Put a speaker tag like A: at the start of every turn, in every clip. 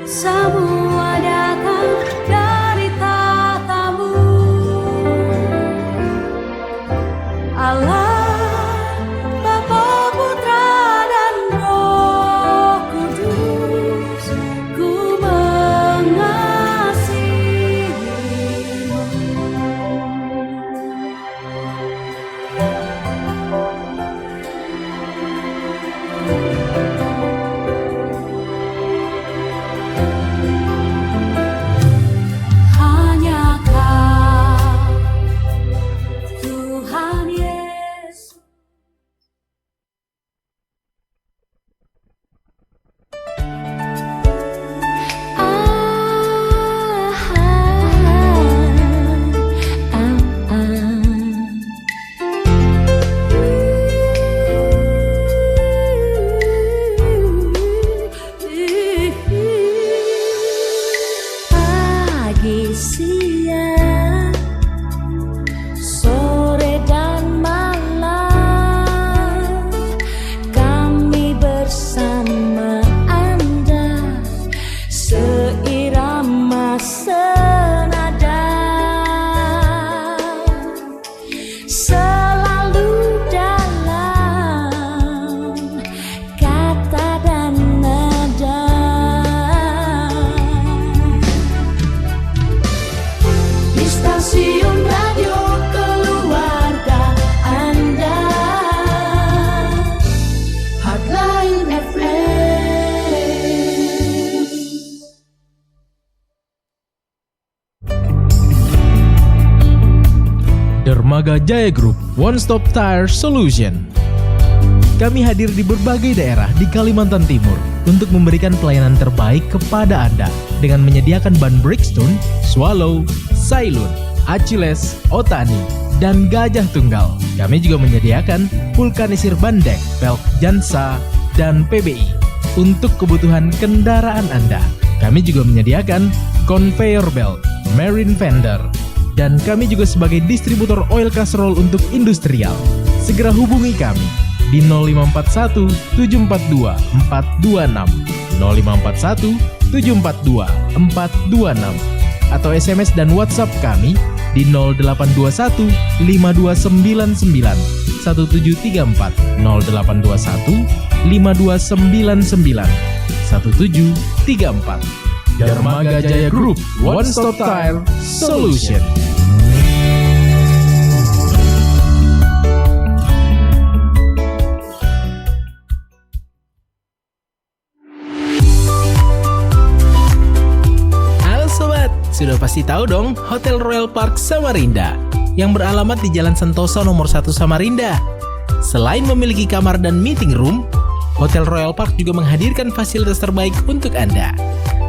A: Semua datang dari tatamu, Allah, Bapa, Putra, dan Roh Kudus. Ku mengasihimu. Hanya Kau, Tuhan Yesus. Pagi, siang, sore dan malam, kami bersama Anda, seirama senada, selalu dalam kata dan nada. Di stasiun radio keluarga Anda, Hotline FM.
B: Dermaga Jaya Group, One Stop Tire Solution. Kami hadir di berbagai daerah di Kalimantan Timur untuk memberikan pelayanan terbaik kepada Anda dengan menyediakan ban Bridgestone, Swallow, Sailun, Achilles, Otani, dan Gajah Tunggal. Kami juga menyediakan vulkanisir bandek, pelk Jansa, dan PBI untuk kebutuhan kendaraan Anda. Kami juga menyediakan conveyor belt, marine fender, dan kami juga sebagai distributor oil casserole untuk industrial. Segera hubungi kami di 0541 742 426, 0541 742 426, atau SMS dan WhatsApp kami di 0821 5299 1734, 0821 5299 1734. Dermaga Jaya Group, One Stop Tire Solution. Halo sobat, sudah pasti tahu dong Hotel Royal Park Samarinda yang beralamat di Jalan Sentosa nomor 1 Samarinda. Selain memiliki kamar dan meeting room, Hotel Royal Park juga menghadirkan fasilitas terbaik untuk Anda.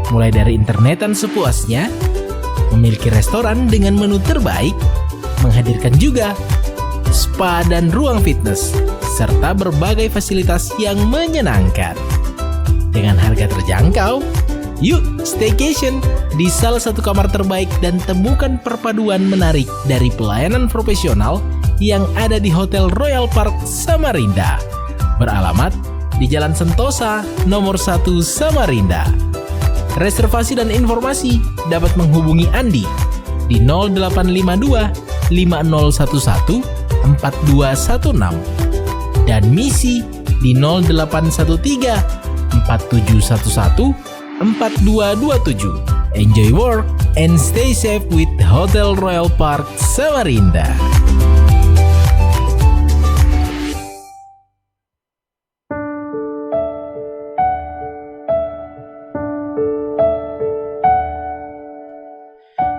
B: Mulai dari internetan sepuasnya, memiliki restoran dengan menu terbaik, menghadirkan juga spa dan ruang fitness, serta berbagai fasilitas yang menyenangkan. Dengan harga terjangkau, yuk staycation di salah satu kamar terbaik dan temukan perpaduan menarik dari pelayanan profesional yang ada di Hotel Royal Park Samarinda. Beralamat di Jalan Sentosa nomor 1 Samarinda. Reservasi dan informasi dapat menghubungi Andi di 0852 5011 4216 dan Misi di 0813 4711 4227. Enjoy work and stay safe with Hotel Royal Park Samarinda.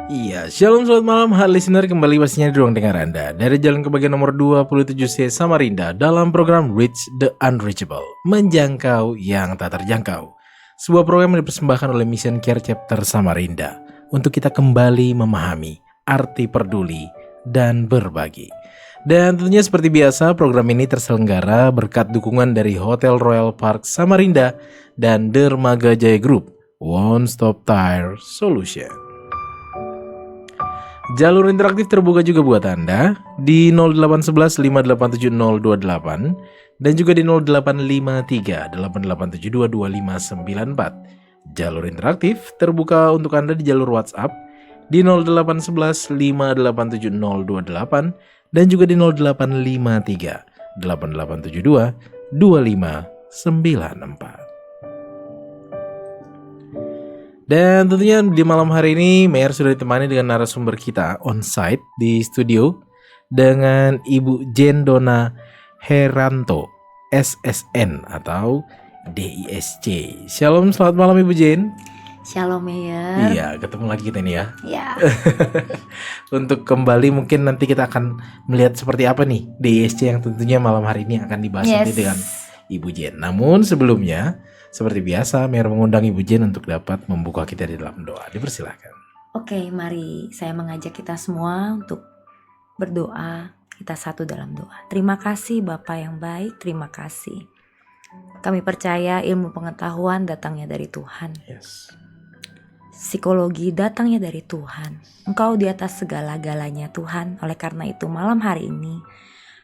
B: Iya, shalom selamat malam hard listener, kembali pastinya di ruang dengar Anda dari jalan kebagian nomor 27C Samarinda dalam program Reach the Unreachable, menjangkau yang tak terjangkau. Sebuah program yang dipersembahkan oleh Mission Care Chapter Samarinda untuk kita kembali memahami arti peduli dan berbagi. Dan tentunya seperti biasa, program ini terselenggara berkat dukungan dari Hotel Royal Park Samarinda dan Dermaga Jaya Group, One Stop Tire Solution. Jalur interaktif terbuka juga buat Anda di 0811 587 028 dan juga di 0853 887 2594. Jalur interaktif terbuka untuk Anda di jalur WhatsApp di 0811 587028 dan juga di 0853 8872 2594. Dan tentunya di malam hari ini Meyer sudah ditemani dengan narasumber kita on-site di studio dengan Ibu Jen Dona Heranto, SSN atau DISC. Shalom, selamat malam Ibu Jen.
C: Shalom Meyer.
B: Iya, ketemu lagi kita nih ya.
C: Ya.
B: Untuk kembali mungkin nanti kita akan melihat seperti apa nih DISC yang tentunya malam hari ini akan dibahas nanti dengan Ibu Jen. Namun sebelumnya, seperti biasa, Meyer mengundang Ibu Jen untuk dapat membuka kita di dalam doa. Dipersilakan.
C: Oke, mari saya mengajak kita semua untuk berdoa. Kita satu dalam doa. Terima kasih Bapa yang baik, terima kasih. Kami percaya ilmu pengetahuan datangnya dari Tuhan.
B: Yes.
C: Psikologi datangnya dari Tuhan. Engkau di atas segala-galanya Tuhan. Oleh karena itu malam hari ini,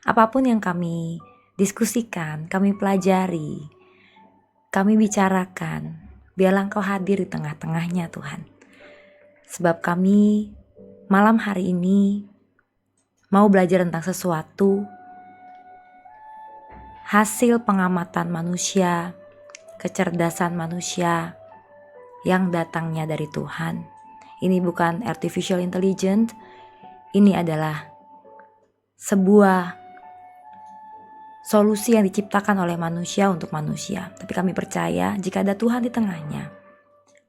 C: apapun yang kami diskusikan, kami pelajari, kami bicarakan, biarlah Engkau hadir di tengah-tengahnya Tuhan. Sebab kami malam hari ini mau belajar tentang sesuatu, hasil pengamatan manusia, kecerdasan manusia yang datangnya dari Tuhan. Ini bukan artificial intelligence, ini adalah sebuah solusi yang diciptakan oleh manusia untuk manusia. Tapi kami percaya jika ada Tuhan di tengahnya,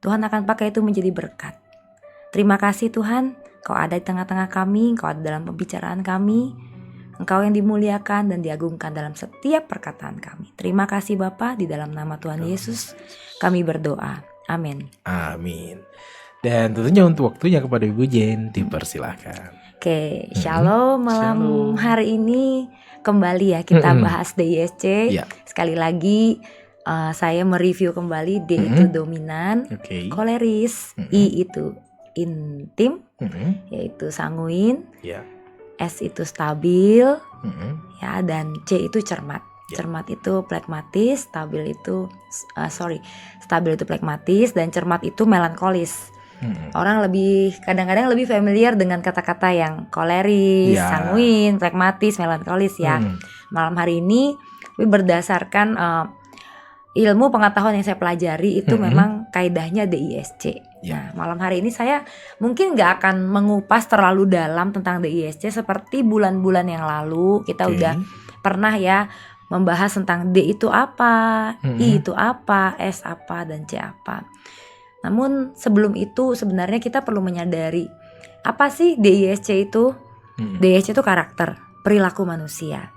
C: Tuhan akan pakai itu menjadi berkat. Terima kasih Tuhan, Kau ada di tengah-tengah kami, Kau ada dalam pembicaraan kami. Engkau yang dimuliakan dan diagungkan dalam setiap perkataan kami. Terima kasih Bapa, di dalam nama Tuhan Yesus kami berdoa. Amin.
B: Amin. Dan tentunya untuk waktunya kepada Ibu Jen, dipersilakan.
C: Oke, shalom malam
B: Shalom.
C: hari ini. Kembali ya kita bahas DISC.
B: Ya.
C: Sekali lagi saya mereview kembali. D itu dominan,
B: Oke.
C: koleris, I itu intim, yaitu sanguin,
B: Ya.
C: S itu stabil,
B: Mm-mm.
C: ya, dan C itu cermat.
B: Ya.
C: Cermat itu plekmatis, stabil itu plekmatis, dan cermat itu melankolis. Orang kadang-kadang lebih familiar dengan kata-kata yang koleris,
B: Ya.
C: sanguin, pragmatis, melankolis ya. Malam hari ini berdasarkan ilmu pengetahuan yang saya pelajari itu memang kaidahnya DISC.
B: Ya.
C: Nah, malam hari ini saya mungkin nggak akan mengupas terlalu dalam tentang DISC seperti bulan-bulan yang lalu kita udah pernah ya membahas tentang D itu apa, I itu apa, S apa, dan C apa. Namun sebelum itu sebenarnya kita perlu menyadari apa sih DISC itu? DISC itu karakter, perilaku manusia.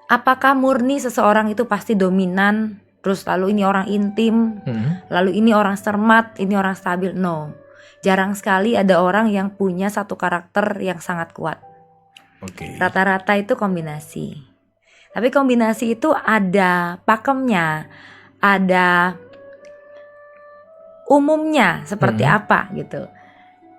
C: Apakah murni seseorang itu pasti dominan, terus lalu ini orang intim, lalu ini orang cermat, ini orang stabil? No. Jarang sekali ada orang yang punya satu karakter yang sangat kuat.
B: Oke.
C: Rata-rata itu kombinasi. Tapi kombinasi itu ada pakemnya, ada umumnya seperti apa gitu.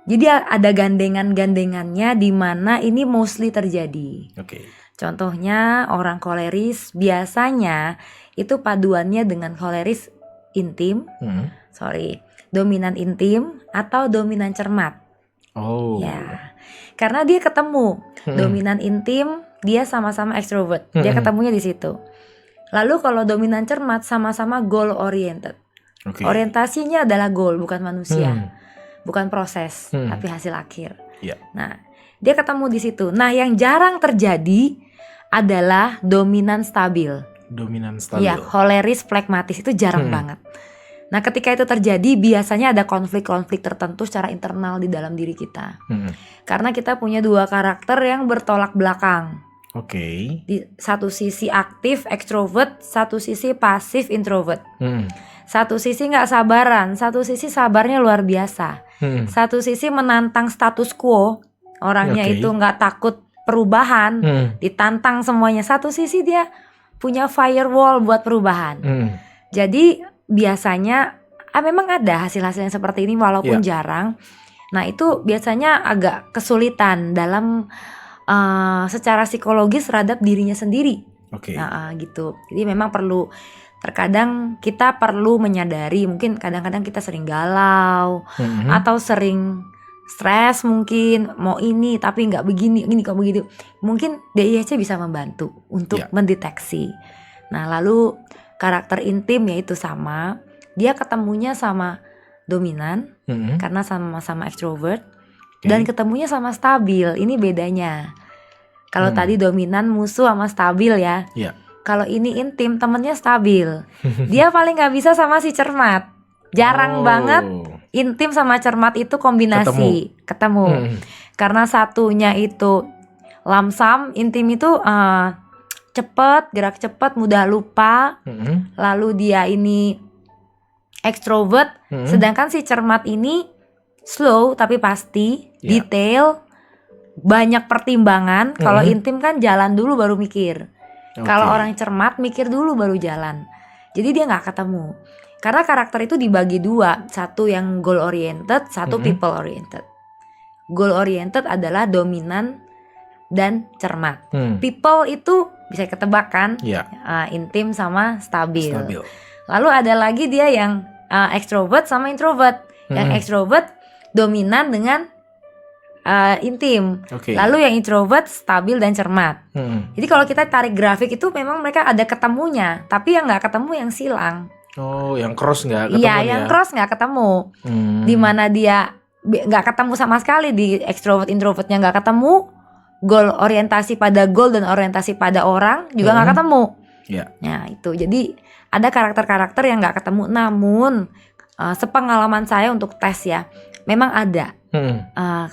C: Jadi ada gandengan-gandengannya di mana ini mostly terjadi.
B: Oke.
C: Contohnya orang koleris biasanya itu paduannya dengan koleris intim, dominan intim atau dominan cermat.
B: Oh.
C: Ya, karena dia ketemu dominan intim, dia sama-sama extrovert, dia ketemunya di situ. Lalu kalau dominan cermat sama-sama goal oriented.
B: Oke.
C: Orientasinya adalah goal, bukan manusia, bukan proses, tapi hasil akhir.
B: Ya.
C: Nah, dia ketemu di situ. Nah, yang jarang terjadi adalah dominan stabil.
B: Dominan stabil.
C: Ya, koleris, plekmatis itu jarang banget. Nah, ketika itu terjadi, biasanya ada konflik-konflik tertentu secara internal di dalam diri kita. Karena kita punya dua karakter yang bertolak belakang.
B: Oke.
C: Di satu sisi aktif, extrovert, satu sisi pasif, introvert. Satu sisi nggak sabaran, satu sisi sabarnya luar biasa. Satu sisi menantang status quo, orangnya itu nggak takut perubahan, ditantang semuanya. Satu sisi dia punya firewall buat perubahan. Jadi biasanya memang ada hasil-hasil yang seperti ini walaupun jarang. Nah itu biasanya agak kesulitan dalam secara psikologis terhadap dirinya sendiri.
B: Oke.
C: Nah gitu. Jadi memang perlu terkadang kita perlu menyadari, mungkin kadang-kadang kita sering galau atau sering stres, mungkin mau ini tapi nggak begini, ini kok begitu. Mungkin DISC bisa membantu untuk mendeteksi. Nah, lalu karakter intim yaitu sama, dia ketemunya sama dominan karena sama-sama ekstrovert, dan ketemunya sama stabil. Ini bedanya. Kalau tadi dominan musuh sama stabil ya. Kalau ini intim, temennya stabil. Dia paling gak bisa sama si cermat. Jarang banget intim sama cermat itu kombinasi. Ketemu. Karena satunya itu lamsam, intim itu cepet, gerak cepet, mudah lupa. Lalu dia ini ekstrovert. Sedangkan si cermat ini slow tapi pasti, detail, banyak pertimbangan. Kalau intim kan jalan dulu baru mikir. Kalau orang cermat mikir dulu baru jalan. Jadi dia gak ketemu. Karena karakter itu dibagi dua. Satu yang goal oriented, satu people oriented. Goal oriented adalah dominan dan cermat. People itu bisa ketebak kan, intim sama stabil. Lalu ada lagi dia yang extrovert sama introvert. Yang extrovert dominan dengan intim. Lalu yang introvert stabil dan cermat. Jadi kalau kita tarik grafik itu memang mereka ada ketemunya, tapi yang nggak ketemu yang silang.
B: Oh, yang cross nggak ketemu?
C: Iya, yang cross nggak ketemu. Dimana dia nggak ketemu sama sekali, di extrovert introvertnya nggak ketemu. Goal orientasi pada goal dan orientasi pada orang juga nggak ketemu. Nah itu, jadi ada karakter-karakter yang nggak ketemu. Namun sepengalaman saya untuk tes ya, memang ada.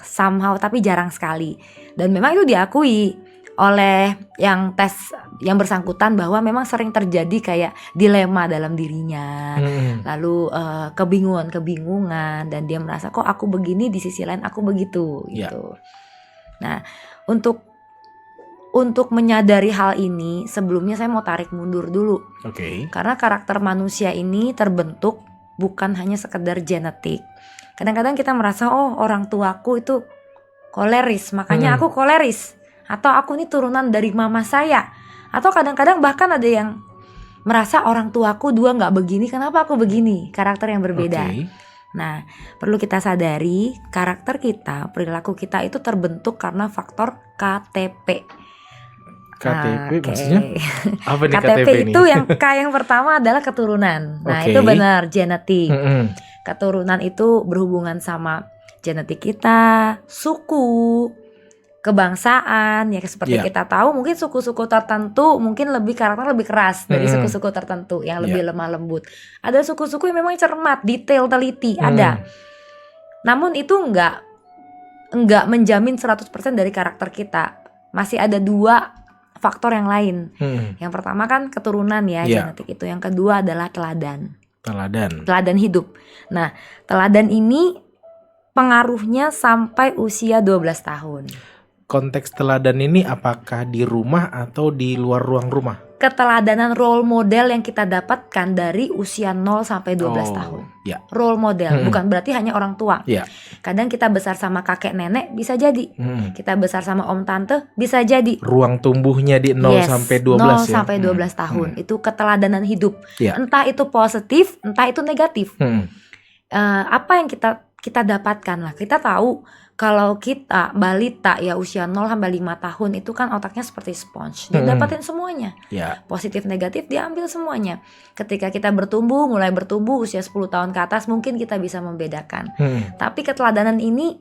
C: Somehow, tapi jarang sekali. Dan memang itu diakui oleh yang tes yang bersangkutan bahwa memang sering terjadi kayak dilema dalam dirinya. Lalu kebingungan, dan dia merasa kok aku begini, di sisi lain aku begitu gitu. Nah, untuk menyadari hal ini, sebelumnya saya mau tarik mundur dulu. Karena karakter manusia ini terbentuk bukan hanya sekedar genetik. Kadang-kadang kita merasa, oh orang tuaku itu koleris, makanya aku koleris. Atau aku ini turunan dari mama saya. Atau kadang-kadang bahkan ada yang merasa orang tuaku dua gak begini, kenapa aku begini? Karakter yang berbeda. Nah, perlu kita sadari, karakter kita, perilaku kita itu terbentuk karena faktor KTP.
B: KTP maksudnya? Apa nih
C: KTP
B: ini?
C: itu yang K yang pertama adalah keturunan. Nah itu benar, genetik. Keturunan itu berhubungan sama genetik kita, suku, kebangsaan. Ya seperti kita tahu, mungkin suku-suku tertentu mungkin karakter lebih keras dari suku-suku tertentu yang lebih lemah lembut. Ada suku-suku yang memang cermat, detail, teliti, ada. Namun itu enggak menjamin 100% dari karakter kita. Masih ada dua faktor yang lain. Yang pertama kan keturunan ya, genetik itu. Yang kedua adalah teladan hidup. Nah, teladan ini pengaruhnya sampai usia 12 tahun.
B: Konteks teladan ini apakah di rumah atau di luar ruang rumah?
C: Keteladanan role model yang kita dapatkan dari usia 0 sampai 12 tahun. Role model, bukan berarti hanya orang tua. Kadang kita besar sama kakek nenek bisa jadi. Kita besar sama om tante bisa jadi.
B: Ruang tumbuhnya di 0 sampai 12
C: 0 sampai 12 tahun. Itu keteladanan hidup. Entah itu positif, entah itu negatif. Apa yang kita dapatkan lah. Kita tahu kalau kita balita ya usia 0 sampai 5 tahun itu kan otaknya seperti sponge. Dia dapatin semuanya. Positif negatif dia ambil semuanya. Ketika kita mulai bertumbuh usia 10 tahun ke atas mungkin kita bisa membedakan. Tapi keteladanan ini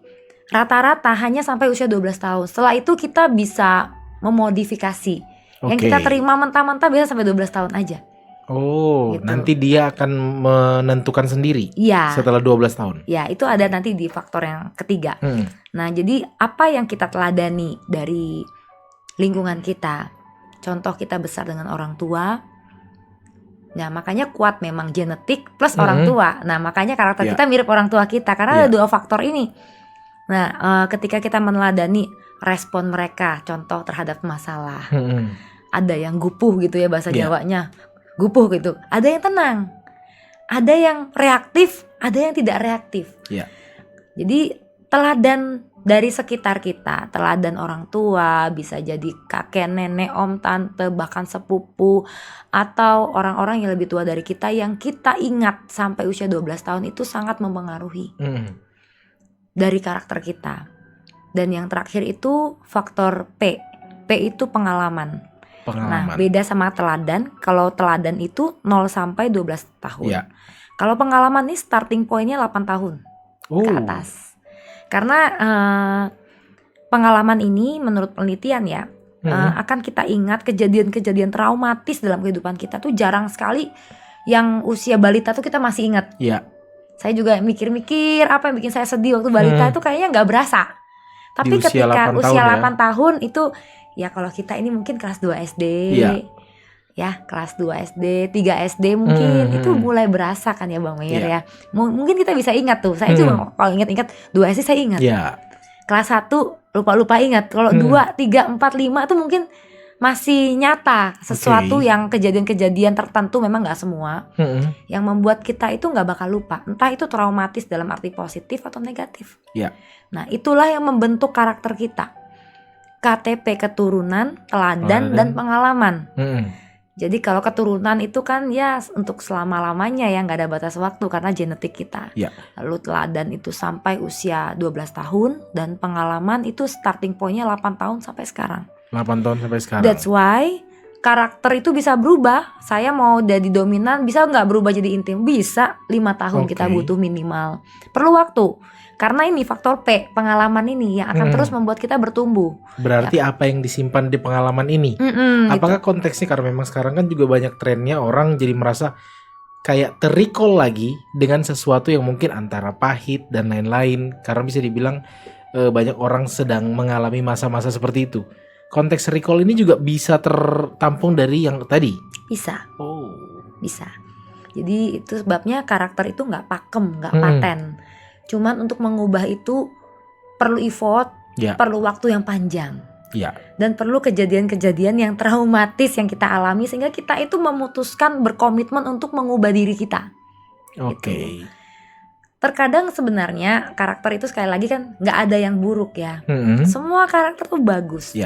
C: rata-rata hanya sampai usia 12 tahun. Setelah itu kita bisa memodifikasi. Yang kita terima mentah-mentah biasa sampai 12 tahun aja.
B: Gitu. Nanti dia akan menentukan sendiri setelah 12 tahun. Ya, itu ada nanti di faktor yang ketiga. Nah, jadi apa yang kita teladani dari lingkungan kita? Contoh kita besar dengan orang tua. Nah, makanya kuat memang genetik plus orang tua. Nah, makanya karakter kita mirip orang tua kita karena ada dua faktor ini. Nah, ketika kita meneladani respon mereka, contoh terhadap masalah. Ada yang gupuh gitu ya bahasa Jawanya. Gupuh gitu. Ada yang tenang, ada yang reaktif, ada yang tidak reaktif. Jadi
C: teladan dari sekitar kita, teladan orang tua, bisa jadi kakek, nenek, om, tante, bahkan sepupu, atau orang-orang yang lebih tua dari kita yang kita ingat sampai usia 12 tahun itu sangat mempengaruhi dari karakter kita. Dan yang terakhir itu faktor P. P itu pengalaman. Nah, beda sama teladan. Kalau teladan itu 0 sampai 12 tahun.
B: Ya.
C: Kalau pengalaman ini starting point-nya 8 tahun ke atas. Karena pengalaman ini menurut penelitian ya, akan kita ingat kejadian-kejadian traumatis dalam kehidupan kita tuh jarang sekali yang usia balita tuh kita masih ingat.
B: Iya.
C: Saya juga mikir-mikir apa yang bikin saya sedih waktu balita itu kayaknya nggak berasa. Tapi ketika usia 8 tahun itu ya kalau kita ini mungkin kelas 2 SD.
B: Iya.
C: Ya kelas 2 SD, 3 SD mungkin itu mulai berasa kan ya Bang Meir ya. Mungkin kita bisa ingat tuh. Saya juga kalau ingat-ingat 2 SD saya ingat.
B: Iya.
C: Kelas 1 lupa-lupa ingat. Kalau 2, 3, 4, 5 itu mungkin masih nyata sesuatu yang kejadian-kejadian tertentu, memang gak semua, yang membuat kita itu gak bakal lupa. Entah itu traumatis dalam arti positif atau negatif. Nah itulah yang membentuk karakter kita. KTP keturunan, teladan dan pengalaman. Jadi kalau keturunan itu kan ya untuk selama-lamanya ya, gak ada batas waktu karena genetik kita. Lalu teladan itu sampai usia 12 tahun dan pengalaman itu starting point-nya 8 tahun sampai sekarang.
B: 8 tahun sampai sekarang.
C: That's why karakter itu bisa berubah. Saya mau jadi dominan bisa gak berubah jadi intim? Bisa, 5 tahun kita butuh minimal. Perlu waktu. Karena ini faktor P, pengalaman ini yang akan terus membuat kita bertumbuh.
B: Berarti apa yang disimpan di pengalaman ini? Apakah konteksnya karena memang sekarang kan juga banyak trennya orang jadi merasa kayak terrecall lagi dengan sesuatu yang mungkin antara pahit dan lain-lain. Karena bisa dibilang banyak orang sedang mengalami masa-masa seperti itu. Konteks recall ini juga bisa tertampung dari yang tadi? Bisa. Bisa.
C: Jadi itu sebabnya karakter itu gak pakem, gak paten. Cuman untuk mengubah itu perlu effort, perlu waktu yang panjang, dan perlu kejadian-kejadian yang traumatis yang kita alami sehingga kita itu memutuskan berkomitmen untuk mengubah diri kita. Gitu. Terkadang sebenarnya karakter itu sekali lagi kan nggak ada yang buruk ya, semua karakter tuh bagus.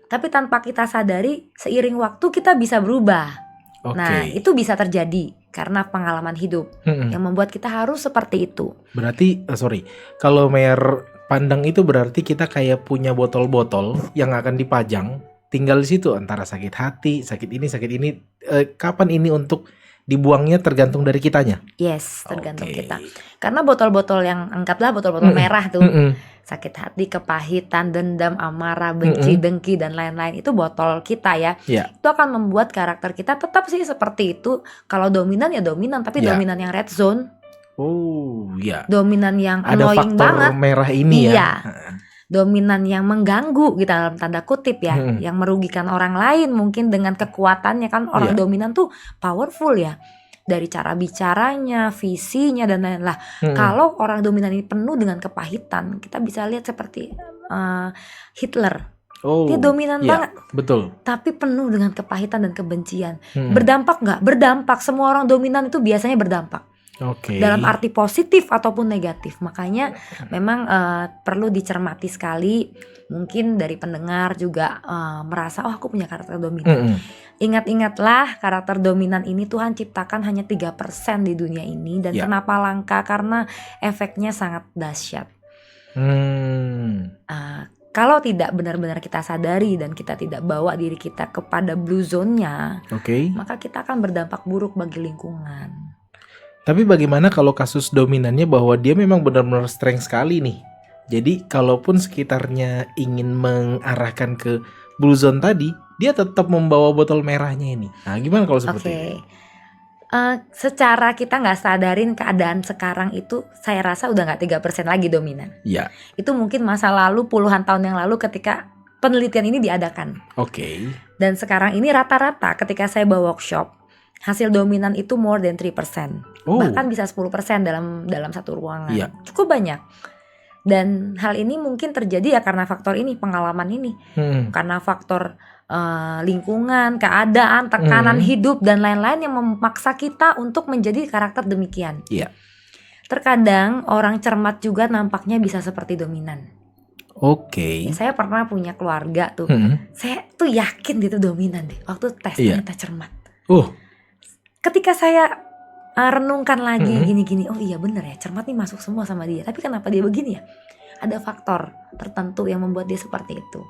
C: Tapi tanpa kita sadari seiring waktu kita bisa berubah. Nah itu bisa terjadi karena pengalaman hidup yang membuat kita harus seperti itu.
B: Berarti kalau Meir pandang itu berarti kita kayak punya botol-botol yang akan dipajang, tinggal di situ antara sakit hati, sakit ini, kapan ini untuk dibuangnya tergantung dari kitanya.
C: Yes, tergantung kita. Karena botol-botol yang anggaplah botol-botol merah tuh, sakit hati, kepahitan, dendam, amarah, benci, dengki dan lain-lain itu botol kita ya. Itu akan membuat karakter kita tetap sih seperti itu. Kalau dominan ya dominan, tapi dominan yang red zone. Dominan yang annoying banget.
B: Ada faktor merah ini ya.
C: Dominan yang mengganggu gitu dalam tanda kutip ya, yang merugikan orang lain mungkin dengan kekuatannya kan orang dominan tuh powerful ya dari cara bicaranya, visinya dan lain-lain lah. Kalau orang dominan ini penuh dengan kepahitan, kita bisa lihat seperti Hitler. Dia dominan banget,
B: betul.
C: Tapi penuh dengan kepahitan dan kebencian. Berdampak nggak? Berdampak. Semua orang dominan itu biasanya berdampak. Dalam arti positif ataupun negatif. Makanya memang perlu dicermati sekali. Mungkin dari pendengar juga merasa aku punya karakter dominan. Ingat-ingatlah karakter dominan ini Tuhan ciptakan hanya 3% di dunia ini. Dan kenapa langka? Karena efeknya sangat dahsyat. Kalau tidak benar-benar kita sadari dan kita tidak bawa diri kita kepada blue zone-nya, maka kita akan berdampak buruk bagi lingkungan.
B: Tapi bagaimana kalau kasus dominannya bahwa dia memang benar-benar strength sekali nih. Jadi kalaupun sekitarnya ingin mengarahkan ke blue zone tadi, dia tetap membawa botol merahnya ini. Nah gimana kalau seperti ini?
C: Secara kita gak sadarin keadaan sekarang itu saya rasa udah gak 3% lagi dominan. Itu mungkin masa lalu puluhan tahun yang lalu ketika penelitian ini diadakan. Dan sekarang ini rata-rata ketika saya bawa workshop, hasil dominan itu more than 3%. Bahkan bisa 10% dalam satu ruangan. Cukup banyak. Dan hal ini mungkin terjadi ya karena faktor ini, pengalaman ini. Karena faktor lingkungan, keadaan, tekanan hidup dan lain-lain yang memaksa kita untuk menjadi karakter demikian. Terkadang orang cermat juga nampaknya bisa seperti dominan.
B: Oke.
C: Saya pernah punya keluarga tuh, saya tuh yakin dia tuh dominan deh. Waktu tes ternyata cermat. Ketika saya renungkan lagi gini-gini, oh iya bener ya, cermat nih masuk semua sama dia. Tapi kenapa dia begini ya? Ada faktor tertentu yang membuat dia seperti itu.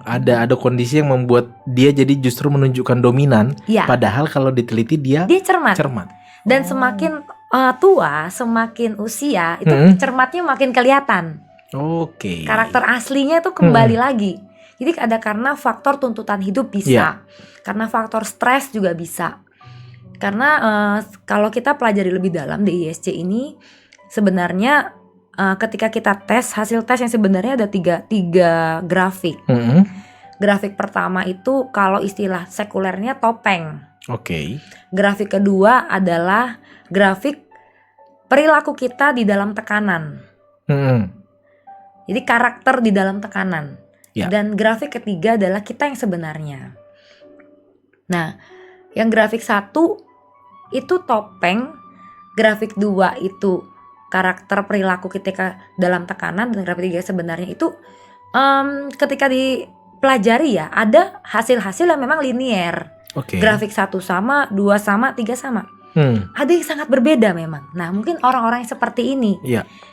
B: Ada kondisi yang membuat dia jadi justru menunjukkan dominan. Padahal kalau diteliti dia cermat.
C: Dan semakin tua, semakin usia itu cermatnya makin kelihatan.
B: Oke.
C: Karakter aslinya itu kembali lagi. Jadi ada karena faktor tuntutan hidup bisa, karena faktor stres juga bisa. Karena kalau kita pelajari lebih dalam DISC ini sebenarnya ketika kita tes, hasil tes yang sebenarnya ada tiga grafik. Grafik pertama itu kalau istilah sekulernya topeng.
B: Oke.
C: Grafik kedua adalah grafik perilaku kita di dalam tekanan. Jadi karakter di dalam tekanan. Dan grafik ketiga adalah kita yang sebenarnya. Nah, yang grafik 1 itu topeng, grafik 2 itu karakter perilaku ketika dalam tekanan, dan grafik 3 sebenarnya itu ketika dipelajari ya, ada hasil-hasil yang memang linier. Grafik 1 sama, 2 sama, 3 sama. Ada yang sangat berbeda memang. Nah, mungkin orang-orang yang seperti ini.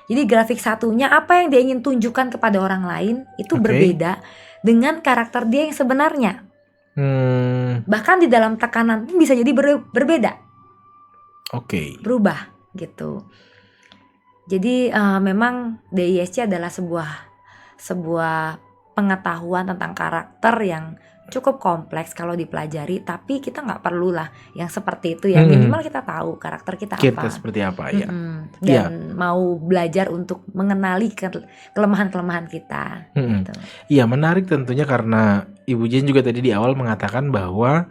C: Jadi grafik satunya apa yang dia ingin tunjukkan kepada orang lain itu berbeda dengan karakter dia yang sebenarnya. Bahkan di dalam tekanan pun bisa jadi berbeda. Berubah gitu. Jadi memang DISC adalah sebuah pengetahuan tentang karakter yang cukup kompleks kalau dipelajari, tapi kita nggak perlu lah yang seperti itu ya. Minimal kita tahu karakter kita apa.
B: Seperti apa ya.
C: Dan mau belajar untuk mengenali kelemahan-kelemahan kita. Gitu.
B: Iya, menarik tentunya karena Ibu Jen juga tadi di awal mengatakan bahwa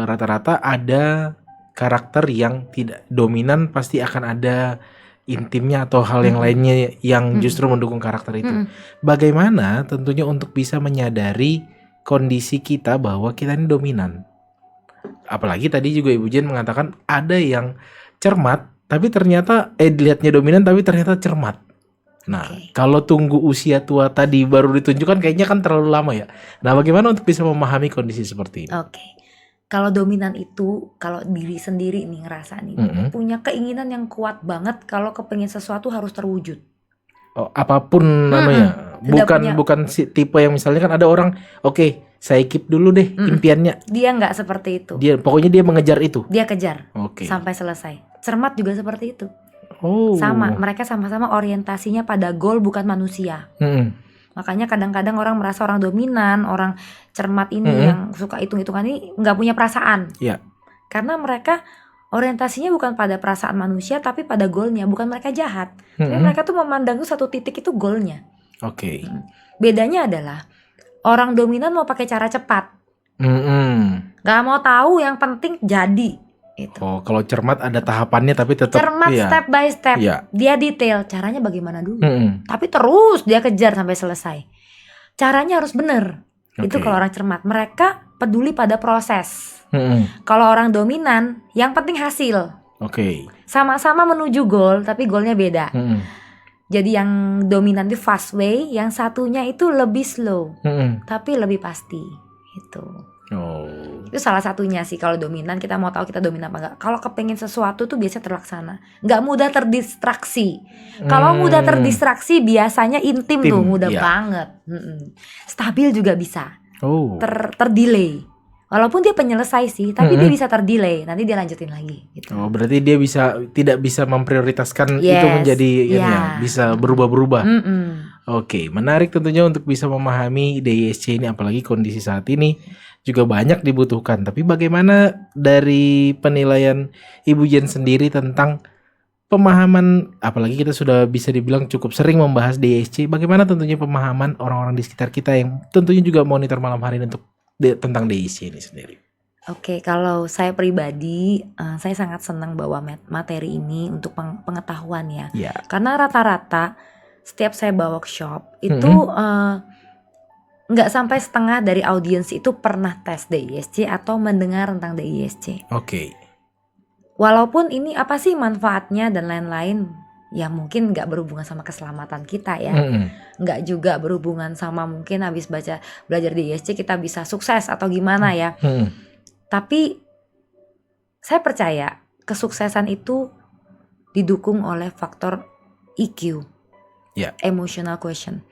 B: rata-rata ada karakter yang tidak dominan, pasti akan ada intimnya atau hal yang lainnya yang justru mendukung karakter itu. Bagaimana tentunya untuk bisa menyadari kondisi kita bahwa kita ini dominan. Apalagi tadi juga Ibu Jen mengatakan ada yang cermat tapi ternyata dilihatnya dominan tapi ternyata cermat. Nah, kalau tunggu usia tua tadi baru ditunjukkan kayaknya kan terlalu lama ya. Nah, bagaimana untuk bisa memahami kondisi seperti ini?
C: Kalau dominan itu, kalau diri sendiri nih ngerasa nih, punya keinginan yang kuat banget kalau kepengin sesuatu harus terwujud.
B: Apapun namanya. Bukan si tipe yang misalnya kan ada orang, saya keep dulu deh impiannya.
C: Dia nggak seperti itu.
B: Pokoknya dia mengejar itu.
C: Dia kejar sampai selesai. Cermat juga seperti itu. Sama, mereka sama-sama orientasinya pada goal bukan manusia. Makanya kadang-kadang orang merasa orang dominan, orang cermat ini yang suka hitung-hitungan ini nggak punya perasaan. Karena mereka orientasinya bukan pada perasaan manusia tapi pada goalnya. Bukan mereka jahat, tapi mereka tuh memandang satu titik itu goalnya. Bedanya adalah orang dominan mau pakai cara cepat, nggak mau tahu, yang penting jadi.
B: Kalau cermat ada tahapannya tapi tetap
C: cermat step by step. Dia detail caranya bagaimana dulu, tapi terus dia kejar sampai selesai. Caranya harus benar. Itu kalau orang cermat, mereka peduli pada proses. Kalau orang dominan, yang penting hasil. Sama-sama menuju goal, tapi goalnya beda. Jadi yang dominan itu fast way, yang satunya itu lebih slow, tapi lebih pasti. Itu salah satunya sih. Kalau dominan, kita mau tahu kita dominan apa enggak. Kalau kepengen sesuatu tuh biasanya terlaksana, nggak mudah terdistraksi. Kalau mudah terdistraksi biasanya intim tuh mudah banget. Stabil juga bisa terdelay. Walaupun dia penyelesai sih, tapi dia bisa terdelay. Nanti dia lanjutin lagi gitu.
B: Berarti dia tidak bisa memprioritaskan itu menjadi bisa berubah-berubah. Menarik tentunya untuk bisa memahami DISC ini, apalagi kondisi saat ini juga banyak dibutuhkan. Tapi bagaimana dari penilaian Ibu Jen sendiri tentang pemahaman, apalagi kita sudah bisa dibilang cukup sering membahas DISC, bagaimana tentunya pemahaman orang-orang di sekitar kita yang tentunya juga monitor malam hari ini untuk tentang DISC ini sendiri?
C: Kalau saya pribadi, saya sangat senang bawa materi ini untuk pengetahuan ya. Karena rata-rata setiap saya bawa workshop itu nggak sampai setengah dari audiens itu pernah tes DISC atau mendengar tentang DISC. Walaupun ini apa sih manfaatnya dan lain-lain, ya mungkin nggak berhubungan sama keselamatan kita ya, nggak juga berhubungan sama mungkin habis belajar di ISC kita bisa sukses atau gimana ya. Tapi saya percaya kesuksesan itu didukung oleh faktor EQ, emotional quotient.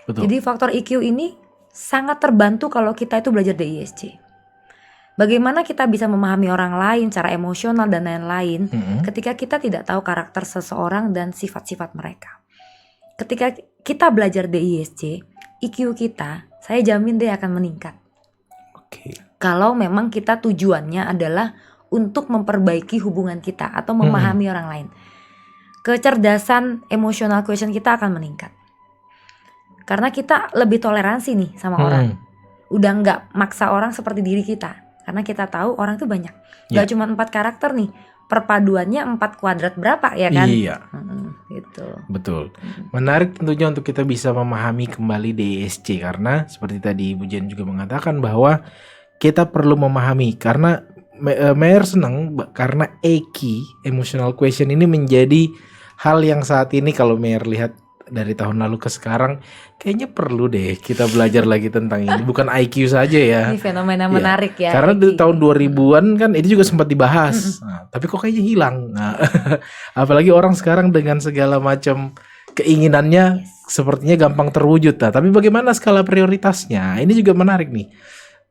B: Betul.
C: Jadi faktor EQ ini sangat terbantu kalau kita itu belajar di ISC. Bagaimana kita bisa memahami orang lain, cara emosional dan lain-lain ketika kita tidak tahu karakter seseorang dan sifat-sifat mereka. Ketika kita belajar di ISC, EQ kita, saya jamin dia akan meningkat. Kalau memang kita tujuannya adalah untuk memperbaiki hubungan kita atau memahami orang lain. Kecerdasan emotional quotient kita akan meningkat. Karena kita lebih toleransi nih sama orang. Udah nggak maksa orang seperti diri kita. Karena kita tahu orang tuh banyak. Gak cuma 4 karakter nih. Perpaduannya 4 kuadrat berapa ya kan?
B: Iya.
C: Gitu.
B: Betul. Menarik tentunya untuk kita bisa memahami kembali DSC. Karena seperti tadi Ibu Jen juga mengatakan bahwa kita perlu memahami. Karena Meyer senang karena EQ, emotional quotient ini menjadi hal yang saat ini kalau Meyer lihat dari tahun lalu ke sekarang kayaknya perlu deh kita belajar lagi tentang ini. Bukan IQ saja ya.
C: Ini fenomena menarik ya.
B: Karena di tahun 2000-an kan itu juga sempat dibahas. Nah, tapi kok kayaknya hilang. Nah, apalagi orang sekarang dengan segala macam keinginannya sepertinya gampang terwujud. Nah, tapi bagaimana skala prioritasnya? Ini juga menarik nih.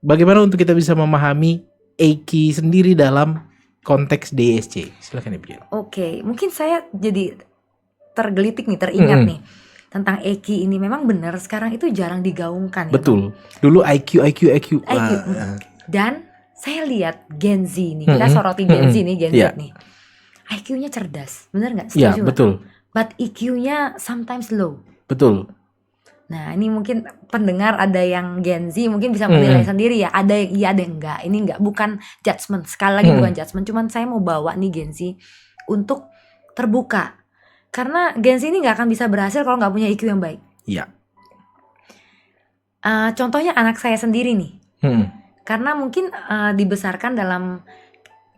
B: Bagaimana untuk kita bisa memahami EQ sendiri dalam konteks DSC? Silakan Ibu Jen.
C: Oke, mungkin saya jadi tergelitik nih, teringat nih tentang EQ ini. Memang benar sekarang itu jarang digaungkan.
B: Betul. Ya, dulu IQ.
C: Dan saya lihat Gen Z nih, kita soroti Gen Z nih, Gen Z nih. IQ-nya cerdas, benar nggak?
B: Iya, betul.
C: But EQ-nya sometimes low.
B: Betul.
C: Nah, ini mungkin pendengar ada yang Gen Z mungkin bisa menilai sendiri ya. Ada yang iya, ada yang enggak. Ini enggak, bukan judgement. Sekali lagi bukan judgement. Cuman saya mau bawa nih Gen Z untuk terbuka. Karena Gen Z ini enggak akan bisa berhasil kalau enggak punya IQ yang baik.
B: Iya.
C: Contohnya anak saya sendiri nih. Karena mungkin dibesarkan dalam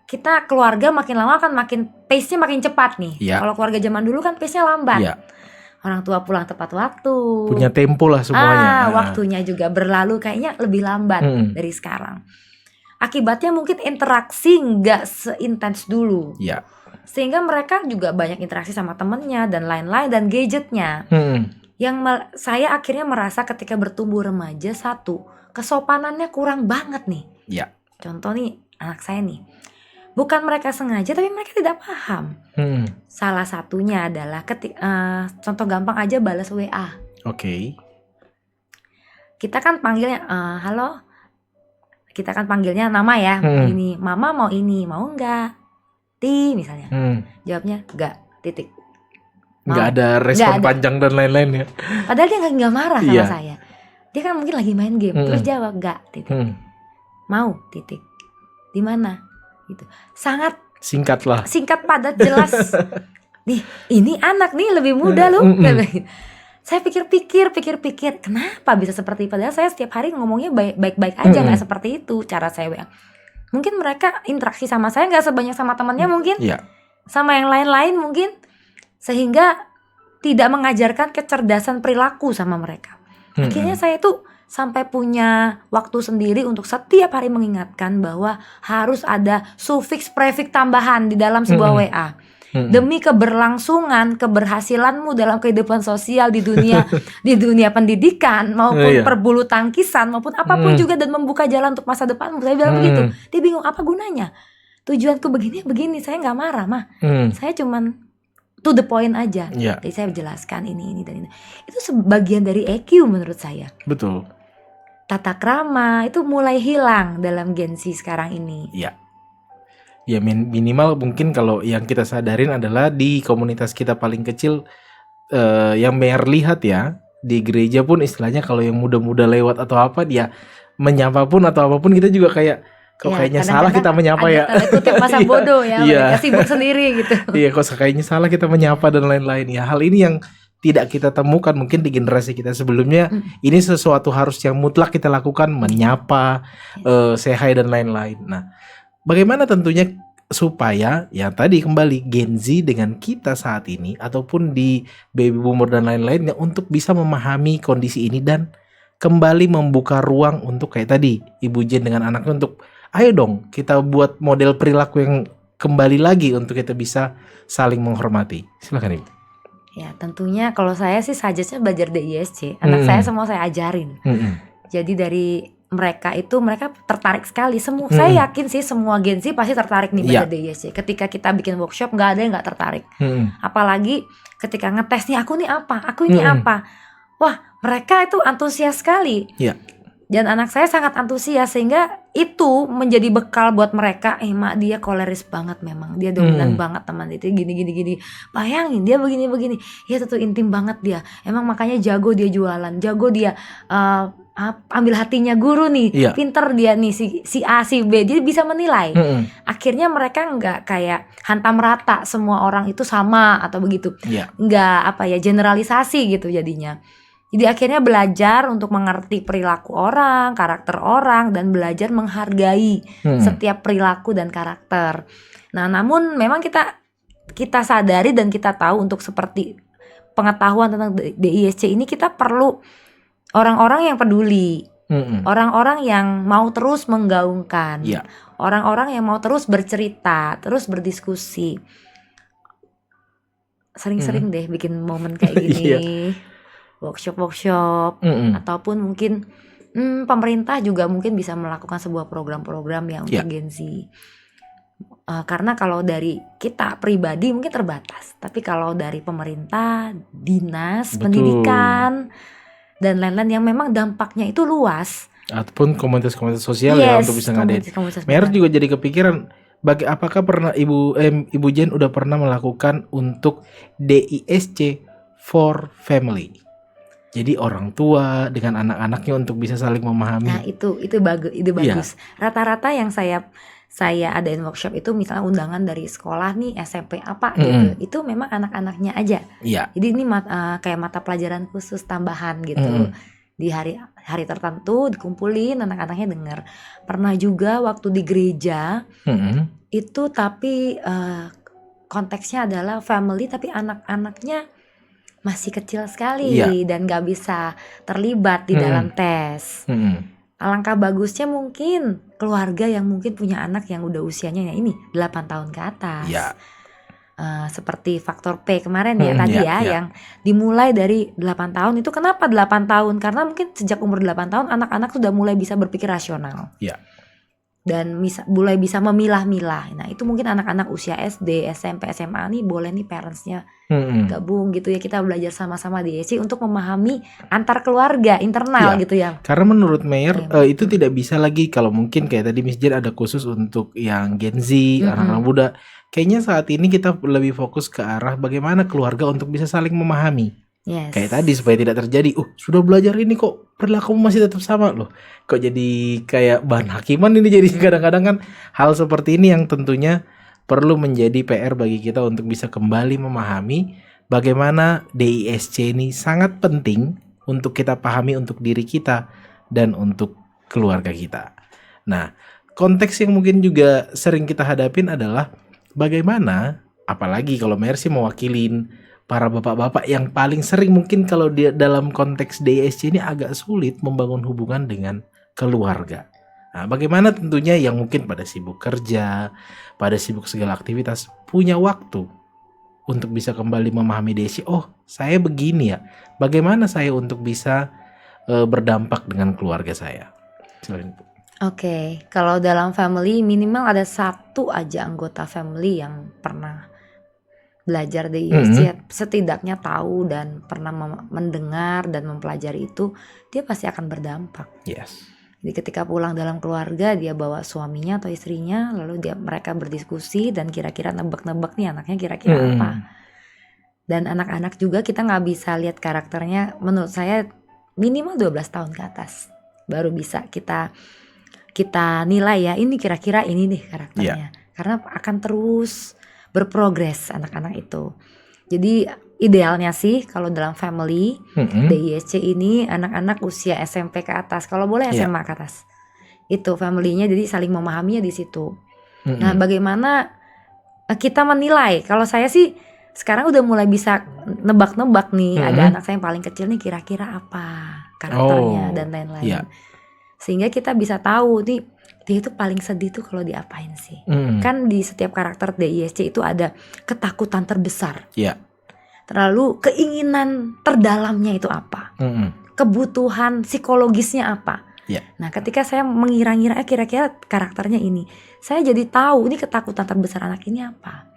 C: kita keluarga makin lama kan makin pace-nya makin cepat nih. Kalau keluarga zaman dulu kan pace-nya lambat. Orang tua pulang tepat waktu.
B: Punya tempo lah semuanya.
C: Waktunya juga berlalu kayaknya lebih lambat dari sekarang. Akibatnya mungkin interaksi nggak seintens dulu. Sehingga mereka juga banyak interaksi sama temennya dan lain-lain dan gadgetnya. Yang saya akhirnya merasa ketika bertumbuh remaja, satu, kesopanannya kurang banget nih. Contoh nih anak saya nih. Bukan mereka sengaja tapi mereka tidak paham. Salah satunya adalah contoh gampang aja balas WA. Kita kan panggilnya halo. Kita kan panggilnya nama ya. Ini mama mau ini, mau enggak? Ti misalnya. Jawabnya enggak, titik.
B: Enggak ada respon panjang dan lain-lain ya.
C: Padahal dia enggak marah sama saya. Dia kan mungkin lagi main game, terus jawab enggak, titik. Mau, titik. Di mana? Gitu. Sangat
B: singkat
C: padat, jelas. Nih ini anak nih lebih muda loh. Saya pikir kenapa bisa seperti itu? Padahal saya setiap hari ngomongnya baik-baik aja, nggak seperti itu cara saya WA. Mungkin mereka interaksi sama saya nggak sebanyak sama temannya mungkin, sama yang lain-lain mungkin, sehingga tidak mengajarkan kecerdasan perilaku sama mereka. Akhirnya saya tuh sampai punya waktu sendiri untuk setiap hari mengingatkan bahwa harus ada sufiks prefix tambahan di dalam sebuah WA. Demi keberlangsungan, keberhasilanmu dalam kehidupan sosial di dunia pendidikan maupun perbulu tangkisan maupun apapun juga, dan membuka jalan untuk masa depanmu. Saya bilang begitu. Dia bingung, apa gunanya? Tujuanku begini, saya nggak marah mah. Saya cuman to the point aja. Jadi saya jelaskan ini dan ini. Itu sebagian dari EQ menurut saya.
B: Betul.
C: Tata krama itu mulai hilang dalam Gen Z sekarang ini.
B: Ya minimal mungkin kalau yang kita sadarin adalah di komunitas kita paling kecil, yang Meyer lihat ya, di gereja pun istilahnya kalau yang muda-muda lewat atau apa, dia menyapa pun atau apapun kita juga kayak kok kayaknya salah kita menyapa ya.
C: Kutip masa bodoh ya, mereka sibuk sendiri gitu.
B: Iya, kok kayaknya salah kita menyapa dan lain-lain ya. Hal ini yang tidak kita temukan mungkin di generasi kita sebelumnya. Ini sesuatu harus yang mutlak kita lakukan, menyapa, say hi dan lain-lain. Nah, bagaimana tentunya supaya ya tadi kembali Gen Z dengan kita saat ini ataupun di baby boomer dan lain-lainnya untuk bisa memahami kondisi ini dan kembali membuka ruang untuk kayak tadi Ibu Jen dengan anaknya untuk ayo dong kita buat model perilaku yang kembali lagi untuk kita bisa saling menghormati. Silakan Ibu.
C: Ya tentunya kalau saya sih suggest-nya belajar DISC. Anak saya semua saya ajarin. Jadi dari mereka tertarik sekali. Saya yakin sih semua Gen Z pasti tertarik nih belajar DISC. Ketika kita bikin workshop nggak ada yang nggak tertarik. Apalagi ketika ngetes nih aku ini apa. Wah mereka itu antusias sekali. Dan anak saya sangat antusias sehingga itu menjadi bekal buat mereka. Mak dia koleris banget memang. Dia dominan banget teman itu gini. Bayangin dia begini. Ya tentu intim banget dia. Emang makanya jago dia jualan. Jago dia ambil hatinya guru nih. Pinter dia nih si A si B. Dia bisa menilai. Akhirnya mereka nggak kayak hantam rata semua orang itu sama atau begitu. Nggak generalisasi gitu jadinya. Jadi akhirnya belajar untuk mengerti perilaku orang, karakter orang, dan belajar menghargai setiap perilaku dan karakter. Nah, namun memang kita sadari dan kita tahu untuk seperti pengetahuan tentang DISC ini kita perlu orang-orang yang peduli, orang-orang yang mau terus menggaungkan, orang-orang yang mau terus bercerita, terus berdiskusi. Sering-sering deh bikin momen kayak gini. Workshop ataupun mungkin pemerintah juga mungkin bisa melakukan sebuah program-program yang untuk Gen Z. Karena kalau dari kita pribadi mungkin terbatas, tapi kalau dari pemerintah, dinas, pendidikan dan lain-lain yang memang dampaknya itu luas.
B: Ataupun komunitas-komunitas sosial ya untuk bisa ngadain. Mer juga jadi kepikiran, apakah pernah Ibu Jen udah pernah melakukan untuk DISC for family? Jadi orang tua dengan anak-anaknya untuk bisa saling memahami. Nah itu bagus. Rata-rata yang saya adain workshop itu misalnya undangan dari sekolah nih SMP apa gitu. Itu memang anak-anaknya aja. Jadi ini kayak mata pelajaran khusus tambahan gitu. Di hari tertentu dikumpulin anak-anaknya dengar. Pernah juga waktu di gereja itu tapi konteksnya adalah family tapi anak-anaknya masih kecil sekali dan gak bisa terlibat di dalam tes. Alangkah bagusnya mungkin keluarga yang mungkin punya anak yang udah usianya ini 8 tahun ke atas. Seperti faktor P kemarin yang dimulai dari 8 tahun. Itu kenapa 8 tahun? Karena mungkin sejak umur 8 tahun anak-anak sudah mulai bisa berpikir rasional. Dan mulai bisa memilah-milah. Nah itu mungkin anak-anak usia SD, SMP, SMA nih boleh nih parentsnya gabung gitu ya. Kita belajar sama-sama di DISC untuk memahami antar keluarga internal gitu ya. Karena menurut Mayor itu tidak bisa lagi kalau mungkin kayak tadi Miss Jen ada khusus untuk yang Gen Z, anak-anak muda. Kayaknya saat ini kita lebih fokus ke arah bagaimana keluarga untuk bisa saling memahami. Kayak tadi supaya tidak terjadi sudah belajar ini kok perilakumu masih tetap sama loh. Kok jadi kayak bahan hakiman ini. Jadi kadang-kadang kan hal seperti ini yang tentunya perlu menjadi PR bagi kita untuk bisa kembali memahami bagaimana DISC ini sangat penting untuk kita pahami untuk diri kita dan untuk keluarga kita. Nah, konteks yang mungkin juga sering kita hadapin adalah bagaimana, apalagi kalau Mercy mewakilin para bapak-bapak yang paling sering mungkin kalau dia dalam konteks DISC ini agak sulit membangun hubungan dengan keluarga. Nah, bagaimana tentunya yang mungkin pada sibuk kerja, pada sibuk segala aktivitas, punya waktu untuk bisa kembali memahami DISC. Saya begini ya. Bagaimana saya untuk bisa berdampak dengan keluarga saya? Silakan, Bu.
C: Oke, kalau dalam family minimal ada satu aja anggota family yang pernah belajar DISC, setidaknya tahu dan pernah mendengar dan mempelajari itu, dia pasti akan berdampak. Jadi ketika pulang dalam keluarga, dia bawa suaminya atau istrinya, lalu mereka berdiskusi dan kira-kira nebak-nebak nih anaknya kira-kira apa. Dan anak-anak juga kita nggak bisa lihat karakternya, menurut saya minimal 12 tahun ke atas baru bisa kita nilai ya, ini kira-kira ini nih karakternya. Karena akan terus berprogres anak-anak itu. Jadi idealnya sih kalau dalam family DISC ini anak-anak usia SMP ke atas, kalau boleh SMA ke atas. Itu familynya jadi saling memahaminya di situ. Nah, bagaimana kita menilai? Kalau saya sih sekarang udah mulai bisa nebak-nebak nih, ada anak saya yang paling kecil nih kira-kira apa karakternya dan lain-lain. Sehingga kita bisa tahu nih dia itu paling sedih tuh kalau diapain sih. Kan di setiap karakter DISC itu ada ketakutan terbesar. Terlalu keinginan terdalamnya itu apa? Kebutuhan psikologisnya apa? Nah, ketika saya mengira-ngira kira-kira karakternya ini, saya jadi tahu ini ketakutan terbesar anak ini apa.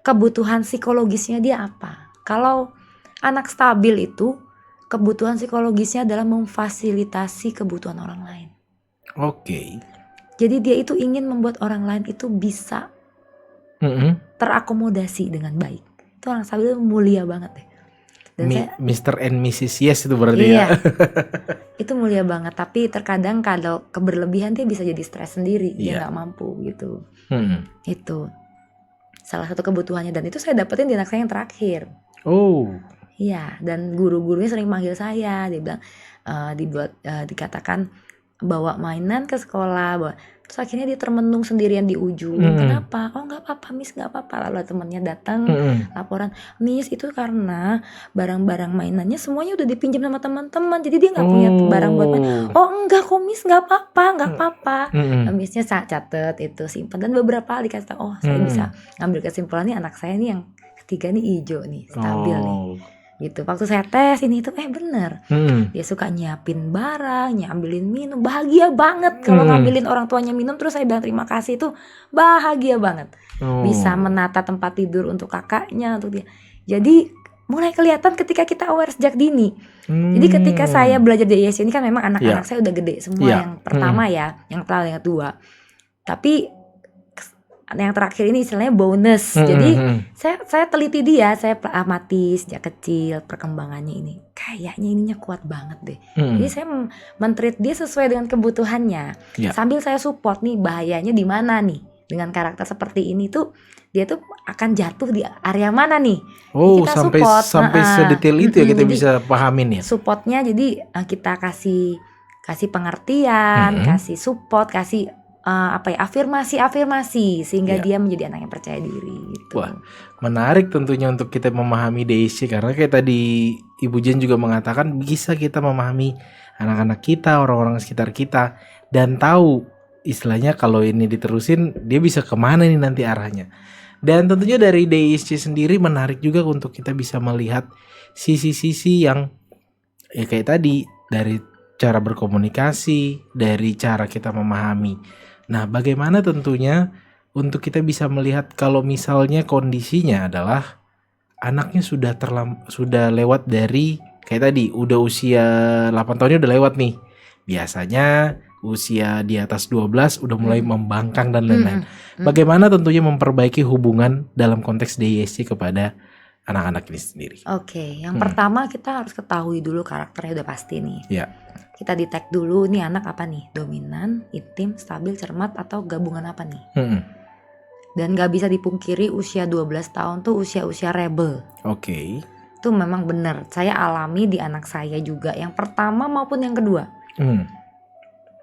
C: Kebutuhan psikologisnya dia apa? Kalau anak stabil itu kebutuhan psikologisnya adalah memfasilitasi kebutuhan orang lain. Jadi dia itu ingin membuat orang lain itu bisa terakomodasi dengan baik. Itu orang stabil mulia banget deh. Dan
B: Mr. and Mrs. Yes itu berarti ya.
C: Itu mulia banget. Tapi terkadang kalau keberlebihan dia bisa jadi stres sendiri. Dia gak mampu gitu. Itu salah satu kebutuhannya. Dan itu saya dapetin di anak saya yang terakhir. Iya. Dan guru-gurunya sering manggil saya. Dia bilang dikatakan bawa mainan ke sekolah, terus akhirnya dia termenung sendirian di ujung. Kenapa? Oh nggak apa-apa Miss, nggak apa-apa. Lalu temannya datang laporan, Miss itu karena barang-barang mainannya semuanya udah dipinjam sama teman-teman, jadi dia nggak punya barang buat main. Oh enggak kok Miss, nggak apa-apa. Missnya catet itu simpan, dan beberapa kali dikasih tahu, saya bisa ngambil kesimpulan nih anak saya nih yang ketiga nih hijau nih, stabil nih. Gitu. Waktu saya tes ini itu bener. Dia suka nyiapin barang, nyambilin minum, bahagia banget kalau ngambilin orang tuanya minum terus saya bilang terima kasih, itu bahagia banget. Bisa menata tempat tidur untuk kakaknya, untuk dia. Jadi mulai kelihatan ketika kita aware sejak dini. Jadi ketika saya belajar di ISC ini kan memang anak-anak saya udah gede semua, yang pertama yang pertama yang kedua. Tapi yang terakhir ini istilahnya bonus. Jadi saya teliti dia, saya amati sejak kecil perkembangannya ini. Kayaknya ininya kuat banget deh. Jadi saya men-treat dia sesuai dengan kebutuhannya. Sambil saya support nih bahayanya di mana nih. Dengan karakter seperti ini tuh dia tuh akan jatuh di area mana nih. Kita
B: sampai sedetail itu ya kita bisa pahamin ya.
C: Supportnya jadi kita kasih pengertian, kasih support, kasih afirmasi sehingga dia menjadi anak yang percaya diri gitu.
B: Wah, menarik tentunya untuk kita memahami DISC, karena kayak tadi Ibu Jen juga mengatakan bisa kita memahami anak-anak kita, orang-orang sekitar kita, dan tahu istilahnya kalau ini diterusin dia bisa kemana nih nanti arahnya. Dan tentunya dari DISC sendiri menarik juga untuk kita bisa melihat sisi-sisi yang kayak tadi, dari cara berkomunikasi, dari cara kita memahami. Nah, bagaimana tentunya untuk kita bisa melihat kalau misalnya kondisinya adalah anaknya sudah lewat dari kayak tadi udah usia 8 tahunnya udah lewat nih. Biasanya usia di atas 12 udah mulai membangkang dan lain-lain. Bagaimana tentunya memperbaiki hubungan dalam konteks DISC kepada anak-anak ini sendiri?
C: Yang pertama kita harus ketahui dulu karakternya udah pasti nih. Kita detect dulu nih anak apa nih, dominan, intim, stabil, cermat, atau gabungan apa nih. Dan gak bisa dipungkiri usia 12 tahun tuh usia-usia rebel. Itu memang benar, saya alami di anak saya juga, yang pertama maupun yang kedua.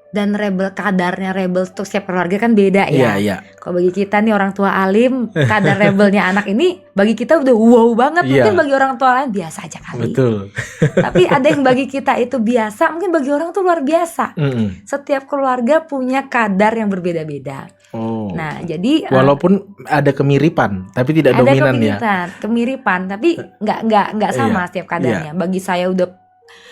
C: Dan kadarnya rebel untuk setiap keluarga kan beda ya. Kalau bagi kita nih orang tua alim, kadar rebelnya anak ini bagi kita udah wow banget. Mungkin bagi orang tua lain biasa aja kali.
B: Betul.
C: Tapi ada yang bagi kita itu biasa, mungkin bagi orang tuh luar biasa. Setiap keluarga punya kadar yang berbeda-beda. Nah, jadi
B: walaupun ada kemiripan, tapi tidak dominan ya. Kemiripan,
C: tapi nggak sama setiap kadarnya. Bagi saya udah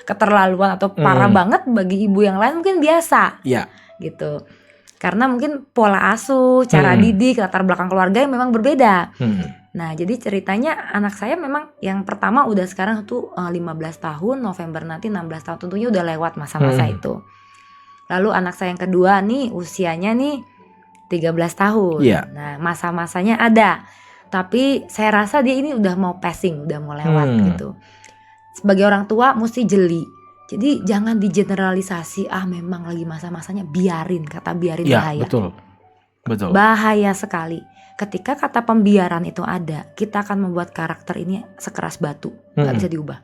C: keterlaluan atau parah banget, bagi ibu yang lain mungkin biasa. Gitu. Karena mungkin pola asuh, cara didik, latar belakang keluarga yang memang berbeda. Nah, jadi ceritanya anak saya memang yang pertama udah sekarang tuh 15 tahun, November nanti 16 tahun, tentunya udah lewat masa-masa itu. Lalu anak saya yang kedua nih usianya nih 13 tahun. Nah, masa-masanya ada. Tapi saya rasa dia ini udah mau passing, udah mau lewat gitu. Sebagai orang tua mesti jeli. Jadi jangan digeneralisasi, memang lagi masa-masanya, biarin, kata biarin bahaya. Betul. Bahaya sekali. Ketika kata pembiaran itu ada, kita akan membuat karakter ini sekeras batu, gak bisa diubah.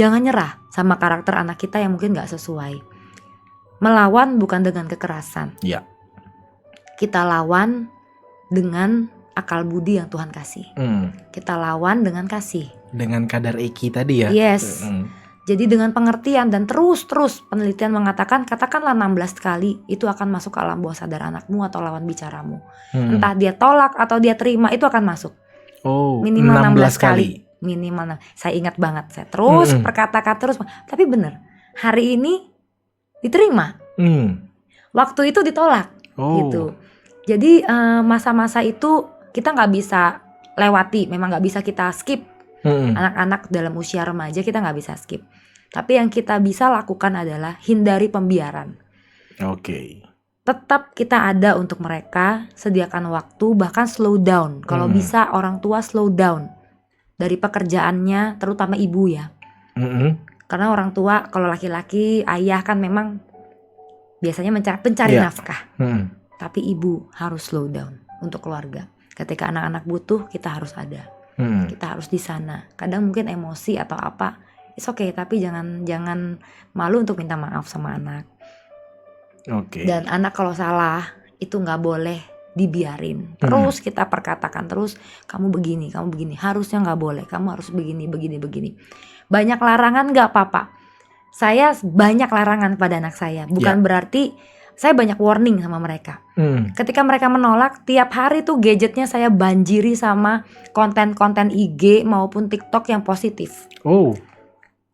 C: Jangan nyerah sama karakter anak kita yang mungkin gak sesuai. Melawan bukan dengan kekerasan. kita lawan dengan akal budi yang Tuhan kasih. Kita lawan dengan kasih.
B: Dengan kadar EQ tadi ya.
C: Yes. Jadi dengan pengertian dan terus penelitian mengatakan, katakanlah 16 kali itu akan masuk ke alam bawah sadar anakmu atau lawan bicaramu. Entah dia tolak atau dia terima, itu akan masuk. Minimal 16 kali. Minimal. Saya ingat banget, saya terus perkatakan terus. Tapi benar, hari ini diterima. Waktu itu ditolak. Gitu. Jadi masa-masa itu kita nggak bisa lewati, memang nggak bisa kita skip. Anak-anak dalam usia remaja kita nggak bisa skip. Tapi yang kita bisa lakukan adalah hindari pembiaran. Tetap kita ada untuk mereka, sediakan waktu, bahkan slow down. Kalau bisa orang tua slow down dari pekerjaannya, terutama ibu ya. Karena orang tua, kalau laki-laki, ayah kan memang biasanya pencari nafkah. Tapi ibu harus slow down untuk keluarga. Ketika anak-anak butuh, kita harus ada. Kita harus di sana. Kadang mungkin emosi atau apa, it's okay, tapi jangan malu untuk minta maaf sama anak. Dan anak kalau salah itu nggak boleh dibiarin. Terus kita perkatakan terus, kamu begini, harusnya nggak boleh, kamu harus begini. Banyak larangan nggak, Papa? Saya banyak larangan pada anak saya. Bukan berarti saya banyak warning sama mereka. Ketika mereka menolak, tiap hari tuh gadgetnya saya banjiri sama konten-konten IG maupun TikTok yang positif.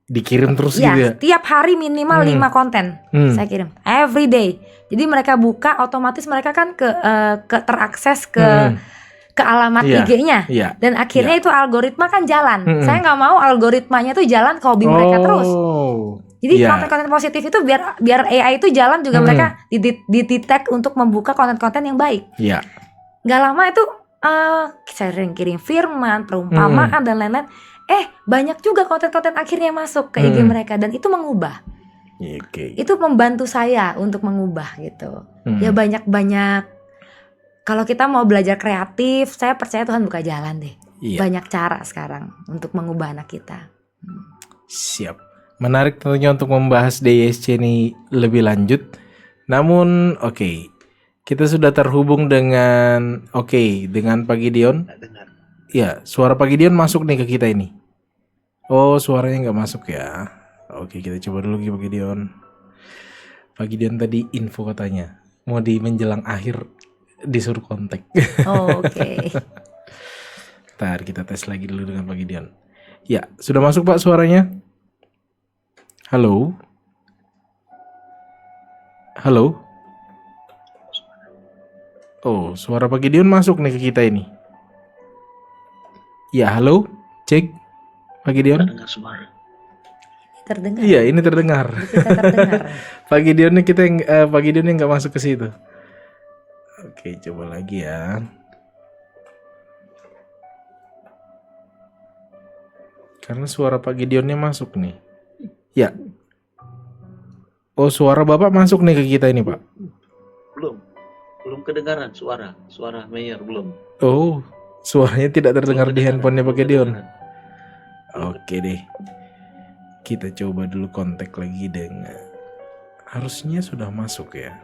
B: Dikirim terus gitu ya?
C: Tiap hari minimal 5 konten saya kirim, every day. Jadi mereka buka, otomatis mereka kan terakses ke alamat IG-nya. Dan akhirnya itu algoritma kan jalan. Saya nggak mau algoritmanya tuh jalan ke hobi mereka terus. Jadi konten-konten positif itu biar AI itu jalan juga, mereka didetect untuk membuka konten-konten yang baik. Gak lama itu sering kirim firman, perumpamaan dan lain-lain. Banyak juga konten-konten akhirnya masuk ke IG mereka, dan itu mengubah. Itu membantu saya untuk mengubah gitu. Ya banyak. Kalau kita mau belajar kreatif, saya percaya Tuhan buka jalan deh. Banyak cara sekarang untuk mengubah anak kita.
B: Siap. Menarik tentunya untuk membahas DISC ini lebih lanjut. Namun kita sudah terhubung dengan dengan Pak Gideon. Ya, suara Pak Gideon masuk nih ke kita ini. Suaranya nggak masuk ya. Kita coba dulu Pak Gideon. Pak Gideon tadi info katanya mau di menjelang akhir disuruh kontak. Ntar kita tes lagi dulu dengan Pak Gideon. Ya, sudah masuk Pak suaranya? Halo? Suara Pak Gideon masuk nih ke kita ini. Ya, halo? Cek Pak Gideon?
D: Terdengar suara.
C: Terdengar.
B: Iya, ini terdengar.
C: Kita terdengar.
B: Pak Gideon Pak Gideon yang nggak masuk ke situ. Coba lagi ya. Karena suara Pak Gideonnya masuk nih. Ya. Suara Bapak masuk nih ke kita ini, Pak.
D: Belum kedengaran suara Mayor belum.
B: Suaranya tidak terdengar di handphonenya Pak Gideon. Oke deh. Kita coba dulu kontak lagi dengan. Harusnya sudah masuk ya.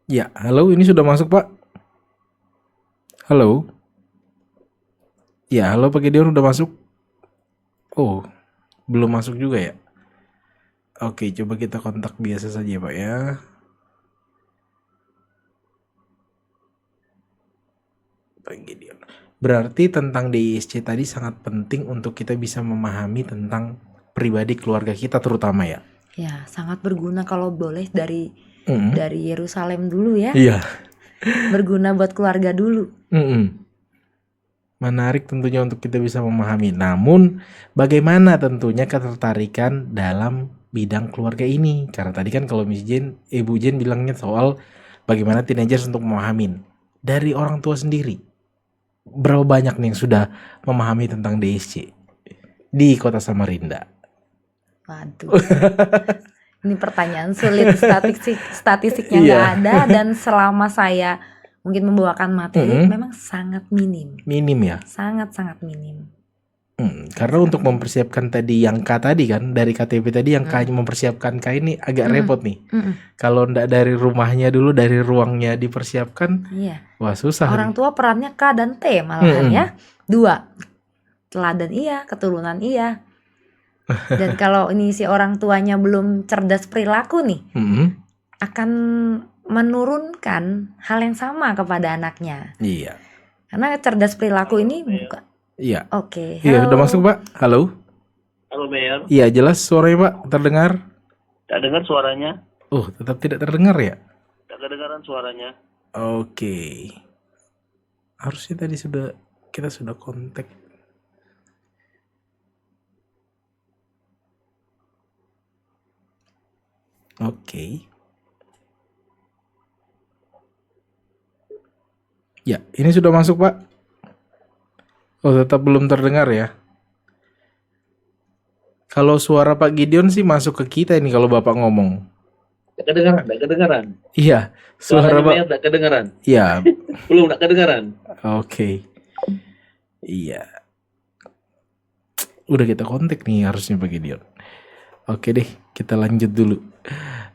B: Ya, halo, ini sudah masuk Pak. Halo. Ya, halo Pak Gideon, udah masuk? Belum masuk juga ya? Coba kita kontak biasa saja Pak ya. Pak Gideon. Berarti tentang DISC tadi sangat penting untuk kita bisa memahami tentang pribadi keluarga kita terutama ya.
C: Ya, sangat berguna kalau boleh dari Yerusalem dulu ya.
B: Iya.
C: Berguna buat keluarga dulu.
B: Menarik tentunya untuk kita bisa memahami. Namun bagaimana tentunya ketertarikan dalam bidang keluarga ini? Karena tadi kan kalau Ibu Jen bilangnya soal bagaimana teenagers untuk memahami dari orang tua sendiri. Berapa banyak nih yang sudah memahami tentang DISC di Kota Samarinda?
C: Waduh. Ini pertanyaan sulit, statistiknya nggak ada, dan selama saya mungkin membawakan materi memang sangat minim.
B: Minim ya.
C: Sangat-sangat minim.
B: Karena untuk mempersiapkan tadi yang K tadi kan, dari KTP tadi yang K mempersiapkan K ini agak repot nih. Kalau ndak dari rumahnya dulu, dari ruangnya dipersiapkan,
C: Iya.
B: wah susah.
C: Orang tua perannya K dan T malahan ya. 2. Teladan iya, keturunan iya. Dan kalau ini si orang tuanya belum cerdas perilaku nih, akan menurunkan hal yang sama kepada anaknya.
B: Iya.
C: Karena cerdas perilaku ini bukan.
B: Iya.
C: Oke.
B: Iya, udah masuk Pak. Halo.
D: Halo Mayor,
B: Iya, jelas suaranya Pak, terdengar.
D: tak dengar suaranya?
B: Oh, tetap tidak terdengar ya?
D: Tak kedengaran suaranya.
B: Oke. Harusnya tadi kita sudah kontak. Oke. Ya, ini sudah masuk Pak. Oh, tetap belum terdengar ya. Kalau suara Pak Gideon sih masuk ke kita ini kalau Bapak ngomong.
D: Tak kedengaran.
B: Iya, suara
D: Suaranya
B: Pak.
D: Mayor tak kedengaran.
B: Iya.
D: Belum tak kedengaran.
B: Oke. Iya. Udah kita kontak nih harusnya Pak Gideon. Oke deh, kita lanjut dulu.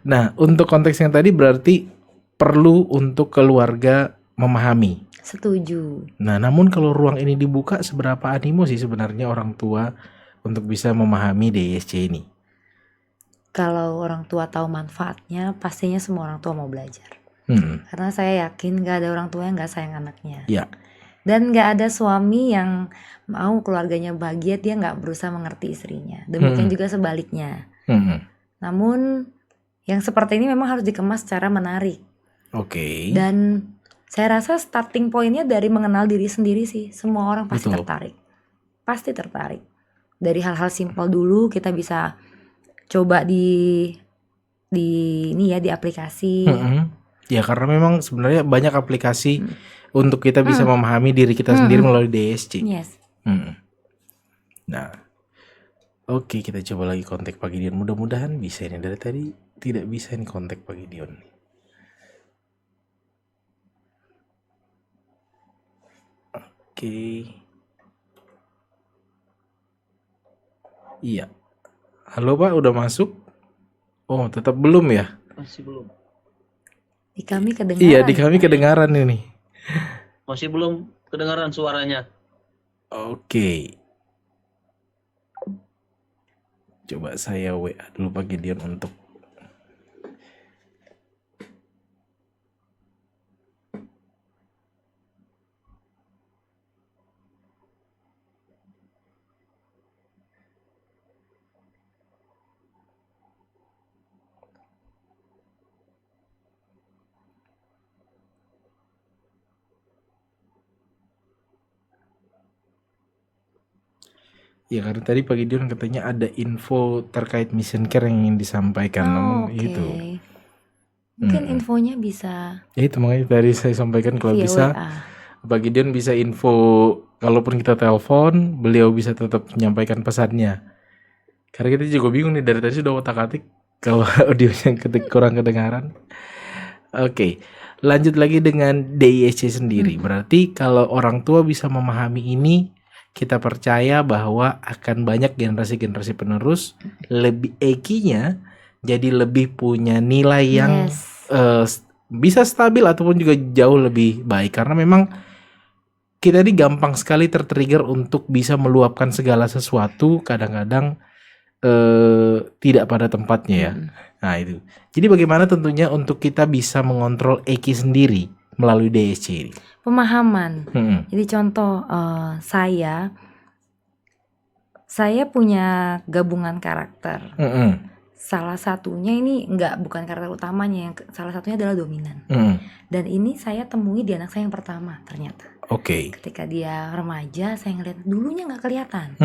B: Nah, untuk konteks yang tadi berarti perlu untuk keluarga memahami.
C: Setuju.
B: Nah, namun kalau ruang ini dibuka, seberapa animo sih sebenarnya orang tua untuk bisa memahami DSC ini?
C: Kalau orang tua tahu manfaatnya, pastinya semua orang tua mau belajar.
B: Hmm.
C: Karena saya yakin gak ada orang tua yang gak sayang anaknya.
B: Ya.
C: Dan gak ada suami yang mau keluarganya bahagia, dia gak berusaha mengerti istrinya. Demikian juga sebaliknya. Namun yang seperti ini memang harus dikemas secara menarik.
B: Oke.
C: Dan saya rasa starting pointnya dari mengenal diri sendiri sih. Semua orang pasti
B: Betul.
C: tertarik. Pasti tertarik. Dari hal-hal simpel dulu kita bisa coba di ini ya, di aplikasi.
B: Ya, karena memang sebenarnya banyak aplikasi untuk kita bisa memahami diri kita sendiri melalui DSC.
C: Yes.
B: Nah, oke, kita coba lagi kontak Pak Gideon. Mudah-mudahan bisa ini. Dari tadi tidak bisa ini kontak Pak Gideon. Oke. Iya. Halo Pak, udah masuk? Oh, tetap belum ya?
D: Masih belum.
C: Di kami kedengaran.
B: Iya, di kami kedengaran ini.
D: Masih belum kedengaran suaranya.
B: Oke. Coba saya WA dulu Pak Gideon untuk ya, karena tadi Pak Gideon katanya ada info terkait mission care yang ingin disampaikan. Namun
C: oke.
B: itu.
C: Mungkin infonya bisa
B: Ya itu makanya tadi saya sampaikan kalau
C: via
B: bisa
C: WA.
B: Pak Gideon bisa info, kalaupun kita telepon, beliau bisa tetap menyampaikan pesannya. Karena kita juga bingung nih, dari tadi sudah otak-atik kalau audionya kurang kedengaran. Oke, lanjut lagi dengan DISC sendiri. Berarti kalau orang tua bisa memahami ini, kita percaya bahwa akan banyak generasi-generasi penerus lebih EQ-nya jadi lebih punya nilai yang
C: Yes.
B: bisa stabil ataupun juga jauh lebih baik, karena memang kita ini gampang sekali tertrigger untuk bisa meluapkan segala sesuatu, kadang-kadang tidak pada tempatnya ya. Nah itu. Jadi bagaimana tentunya untuk kita bisa mengontrol EQ sendiri melalui DSC ini?
C: Pemahaman. Jadi contoh saya punya gabungan karakter. Salah satunya ini bukan karakter utamanya, yang salah satunya adalah dominan. Dan ini saya temui di anak saya yang pertama ternyata.
B: Oke.
C: Ketika dia remaja, saya ngeliat dulunya nggak kelihatan.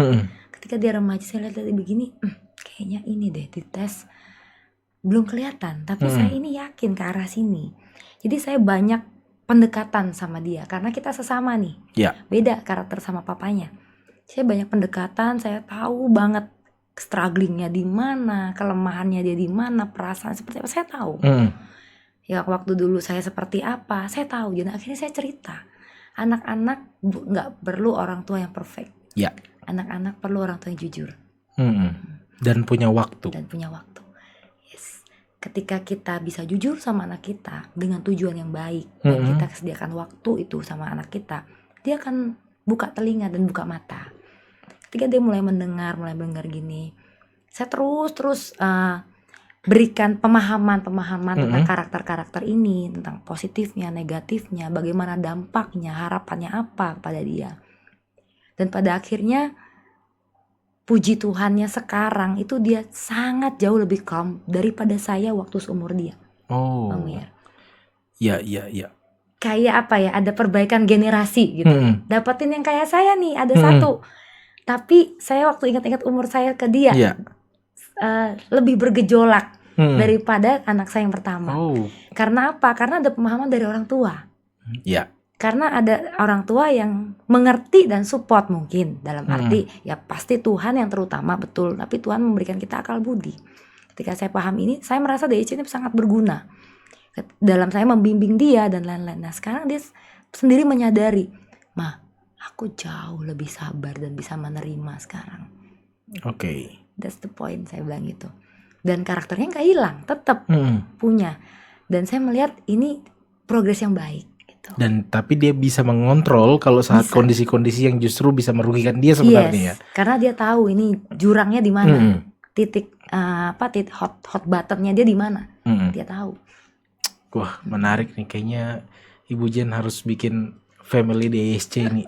C: Ketika dia remaja, saya lihat begini, kayaknya ini deh di tes belum kelihatan. Tapi saya ini yakin ke arah sini. Jadi saya banyak pendekatan sama dia karena kita sesama nih.
B: Ya.
C: Beda karakter sama papanya. Saya banyak pendekatan, saya tahu banget strugglingnya di mana, kelemahannya dia di mana, perasaan seperti apa saya tahu. Ya waktu dulu saya seperti apa, saya tahu. Dan akhirnya saya cerita. Anak-anak nggak perlu orang tua yang perfect.
B: Ya.
C: Anak-anak perlu orang tua yang jujur.
B: Dan punya waktu.
C: Yes. Ketika kita bisa jujur sama anak kita dengan tujuan yang baik, dan kita sediakan waktu itu sama anak kita, dia akan buka telinga dan buka mata. Ketika dia mulai mendengar gini, saya terus berikan pemahaman tentang karakter-karakter ini, tentang positifnya, negatifnya, bagaimana dampaknya, harapannya apa kepada dia. Dan pada akhirnya puji Tuhannya sekarang itu dia sangat jauh lebih calm daripada saya waktu seumur dia.
B: Oh.
C: Bang Mir.
B: Ya.
C: Kayak apa ya, ada perbaikan generasi gitu. Dapetin yang kayak saya nih, ada satu. Tapi saya waktu ingat-ingat umur saya ke dia, lebih bergejolak daripada anak saya yang pertama. Karena apa? Karena ada pemahaman dari orang tua.
B: Ya.
C: Karena ada orang tua yang mengerti dan support mungkin. Dalam arti ya pasti Tuhan yang terutama, betul. Tapi Tuhan memberikan kita akal budi. Ketika saya paham ini, saya merasa DIC ini sangat berguna dalam saya membimbing dia dan lain-lain. Nah sekarang dia sendiri menyadari, "Ma, aku jauh lebih sabar dan bisa menerima sekarang."
B: Oke.
C: That's the point, saya bilang gitu. Dan karakternya nggak hilang, tetap punya. Dan saya melihat ini progres yang baik gitu.
B: Dan tapi dia bisa mengontrol kalau saat kondisi-kondisi yang justru bisa merugikan dia sebenarnya.
C: Yes, karena dia tahu ini jurangnya di mana, titik hot buttonnya dia di mana, dia tahu.
B: Wah menarik nih, kayaknya Ibu Jen harus bikin family DISC ini.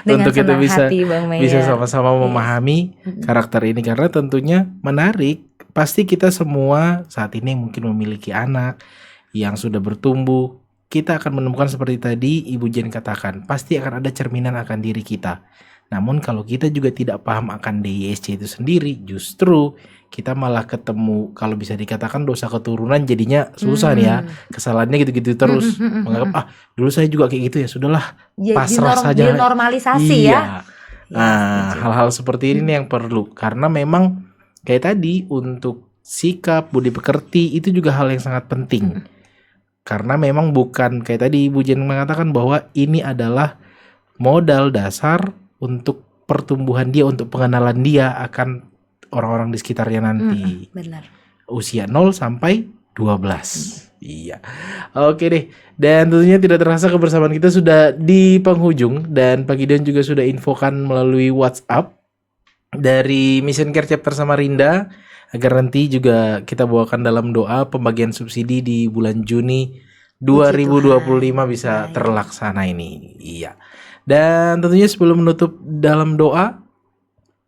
C: Dengan
B: untuk kita
C: senang
B: bisa
C: hati, Bang Meyer.
B: bisa sama-sama memahami karakter ini, karena tentunya menarik. Pasti kita semua saat ini mungkin memiliki anak yang sudah bertumbuh. Kita akan menemukan seperti tadi Ibu Jen katakan, pasti akan ada cerminan akan diri kita. Namun kalau kita juga tidak paham akan DISC itu sendiri, justru kita malah ketemu, kalau bisa dikatakan dosa keturunan, jadinya susah nih ya. Kesalahannya gitu-gitu terus. Menganggap dulu saya juga kayak gitu ya, sudahlah, pasrah saja.
C: Dinormalisasi ya.
B: Nah, hal-hal seperti ini yang perlu, karena memang kayak tadi untuk sikap, budi pekerti itu juga hal yang sangat penting. Karena memang bukan kayak tadi Ibu Jen mengatakan bahwa ini adalah modal dasar untuk pertumbuhan dia, untuk pengenalan dia akan orang-orang di sekitarnya nanti.
C: Benar.
B: Usia 0 sampai 12. Iya. Oke deh. Dan tentunya tidak terasa kebersamaan kita sudah di penghujung, dan Pak Gideon juga sudah infokan melalui WhatsApp dari Mission Care Chapter Samarinda agar nanti juga kita bawakan dalam doa pembagian subsidi di bulan Juni 2025 bisa terlaksana ini. Iya. Dan tentunya sebelum menutup dalam doa,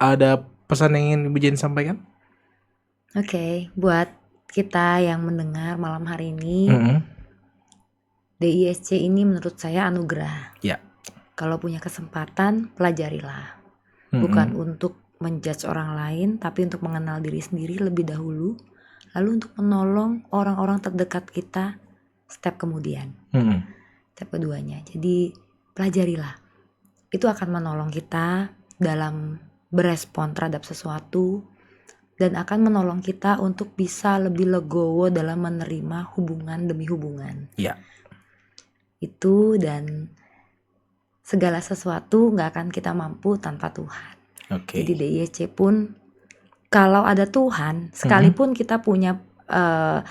B: ada pesan yang ingin Ibu Jen sampaikan?
C: Oke, buat kita yang mendengar malam hari ini, DISC ini menurut saya anugerah.
B: Ya.
C: Kalau punya kesempatan, pelajarilah. Bukan untuk menjudge orang lain, tapi untuk mengenal diri sendiri lebih dahulu, lalu untuk menolong orang-orang terdekat kita step kemudian. Step keduanya. Jadi pelajarilah. Itu akan menolong kita dalam berespon terhadap sesuatu, dan akan menolong kita untuk bisa lebih legowo dalam menerima hubungan demi hubungan.
B: Iya.
C: Itu, dan segala sesuatu gak akan kita mampu tanpa Tuhan. Jadi DISC pun kalau ada Tuhan, sekalipun kita punya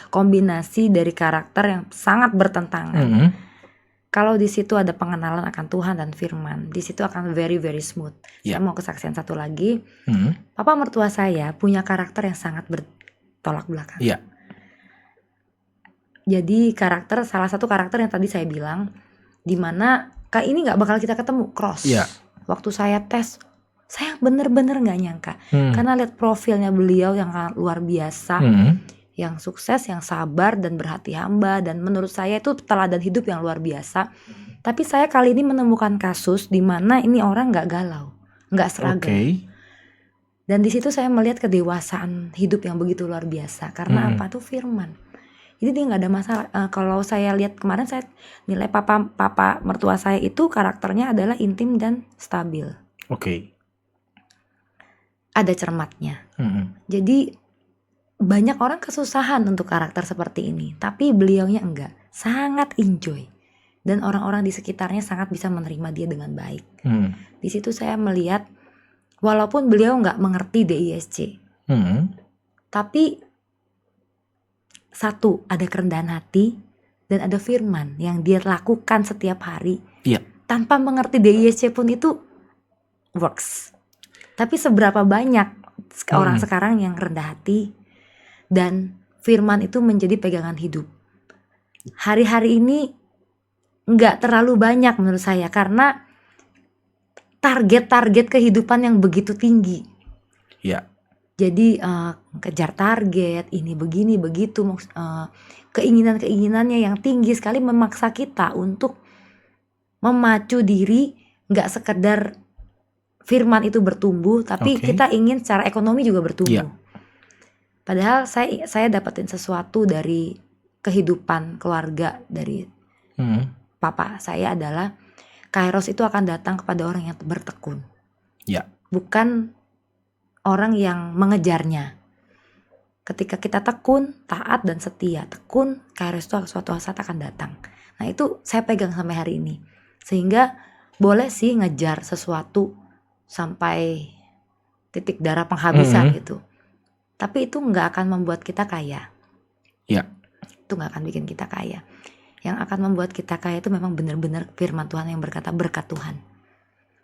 C: kombinasi dari karakter yang sangat bertentangan, kalau di situ ada pengenalan akan Tuhan dan Firman, di situ akan very very smooth. Saya mau kesaksian satu lagi. Papa mertua saya punya karakter yang sangat bertolak belakang. Jadi salah satu karakter yang tadi saya bilang, dimana kayak ini nggak bakal kita ketemu, cross. Waktu saya tes, saya bener-bener nggak nyangka, karena lihat profilnya beliau yang luar biasa. Yang sukses, yang sabar dan berhati hamba, dan menurut saya itu teladan hidup yang luar biasa. Tapi saya kali ini menemukan kasus di mana ini orang nggak galau, nggak seragam. Dan di situ saya melihat kedewasaan hidup yang begitu luar biasa. Karena apa tuh Firman. Jadi dia nggak ada masalah. Kalau saya lihat kemarin, saya nilai papa mertua saya itu karakternya adalah intim dan stabil. Ada cermatnya. Jadi banyak orang kesusahan untuk karakter seperti ini, tapi beliaunya enggak, sangat enjoy, dan orang-orang di sekitarnya sangat bisa menerima dia dengan baik. Di situ saya melihat walaupun beliau nggak mengerti DISC, tapi satu, ada kerendahan hati dan ada firman yang dia lakukan setiap hari.
B: Iya.
C: Tanpa mengerti DISC pun itu works. Tapi seberapa banyak orang sekarang yang rendah hati dan firman itu menjadi pegangan hidup. Hari-hari ini nggak terlalu banyak menurut saya karena target-target kehidupan yang begitu tinggi.
B: Iya.
C: Jadi kejar target, ini begini begitu, keinginan-keinginannya yang tinggi sekali memaksa kita untuk memacu diri, nggak sekedar firman itu bertumbuh, tapi kita ingin secara ekonomi juga bertumbuh. Padahal saya dapetin sesuatu dari kehidupan keluarga dari papa saya adalah Kairos itu akan datang kepada orang yang bertekun, bukan orang yang mengejarnya. Ketika kita tekun, taat dan setia, tekun, Kairos itu suatu saat akan datang. Nah itu saya pegang sampai hari ini. Sehingga boleh sih ngejar sesuatu sampai titik darah penghabisan gitu. Tapi itu nggak akan membuat kita kaya. Itu nggak akan bikin kita kaya. Yang akan membuat kita kaya itu memang benar-benar firman Tuhan yang berkata berkat Tuhan.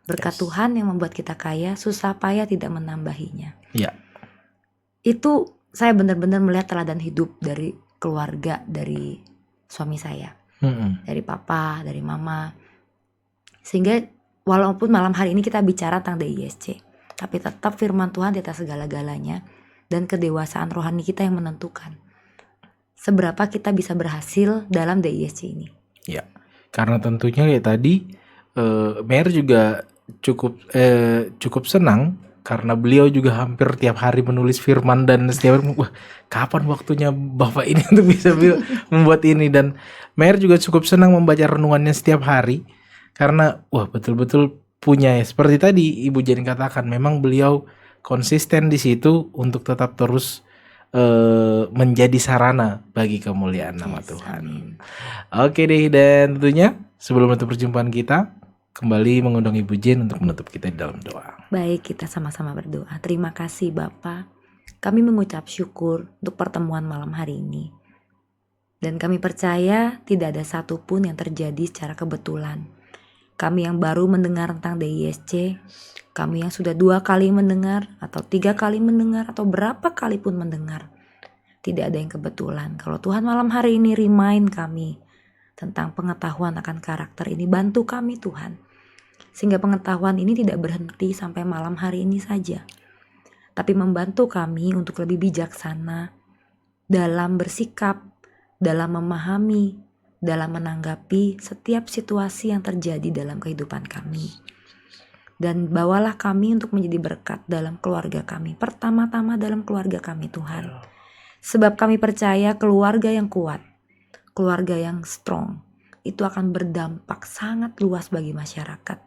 C: Berkat Tuhan yang membuat kita kaya, susah payah tidak menambahinya. Itu saya benar-benar melihat teladan hidup dari keluarga, dari suami saya, dari papa, dari mama. Sehingga walaupun malam hari ini kita bicara tentang DISC, tapi tetap firman Tuhan di atas segala-galanya dan kedewasaan rohani kita yang menentukan seberapa kita bisa berhasil dalam DISC ini. Ya,
B: karena tentunya kayak tadi Mer juga cukup senang karena beliau juga hampir tiap hari menulis firman dan setiap hari, wah kapan waktunya Bapak ini untuk bisa membuat ini, dan Mer juga cukup senang membaca renungannya setiap hari karena wah betul-betul punya ya, seperti tadi Ibu Jenny katakan, memang beliau konsisten di situ untuk tetap terus menjadi sarana bagi kemuliaan nama Tuhan. Amin. Oke deh, dan tentunya sebelum menutup perjumpaan kita, kembali mengundang Ibu Jen untuk menutup kita di dalam doa.
C: Baik, kita sama-sama berdoa. Terima kasih Bapa. Kami mengucap syukur untuk pertemuan malam hari ini. Dan kami percaya tidak ada satupun yang terjadi secara kebetulan. Kami yang baru mendengar tentang DISC, kami yang sudah 2 kali mendengar, atau 3 kali mendengar, atau berapa kali pun mendengar. Tidak ada yang kebetulan. Kalau Tuhan malam hari ini remind kami tentang pengetahuan akan karakter ini, bantu kami Tuhan. Sehingga pengetahuan ini tidak berhenti sampai malam hari ini saja. Tapi membantu kami untuk lebih bijaksana dalam bersikap, dalam memahami, dalam menanggapi setiap situasi yang terjadi dalam kehidupan kami. Dan bawalah kami untuk menjadi berkat dalam keluarga kami. Pertama-tama dalam keluarga kami Tuhan. Sebab kami percaya keluarga yang kuat, keluarga yang strong, itu akan berdampak sangat luas bagi masyarakat.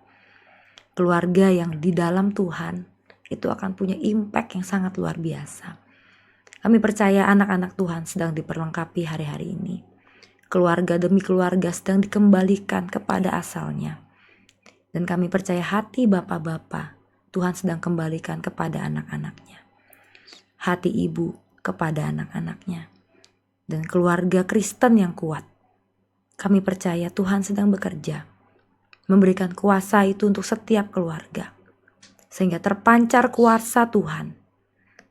C: Keluarga yang di dalam Tuhan, itu akan punya impact yang sangat luar biasa. Kami percaya anak-anak Tuhan sedang diperlengkapi hari-hari ini. Keluarga demi keluarga sedang dikembalikan kepada asalnya. Dan kami percaya hati Bapak-Bapak Tuhan sedang kembalikan kepada anak-anaknya. Hati ibu kepada anak-anaknya. Dan keluarga Kristen yang kuat. Kami percaya Tuhan sedang bekerja. Memberikan kuasa itu untuk setiap keluarga. Sehingga terpancar kuasa Tuhan.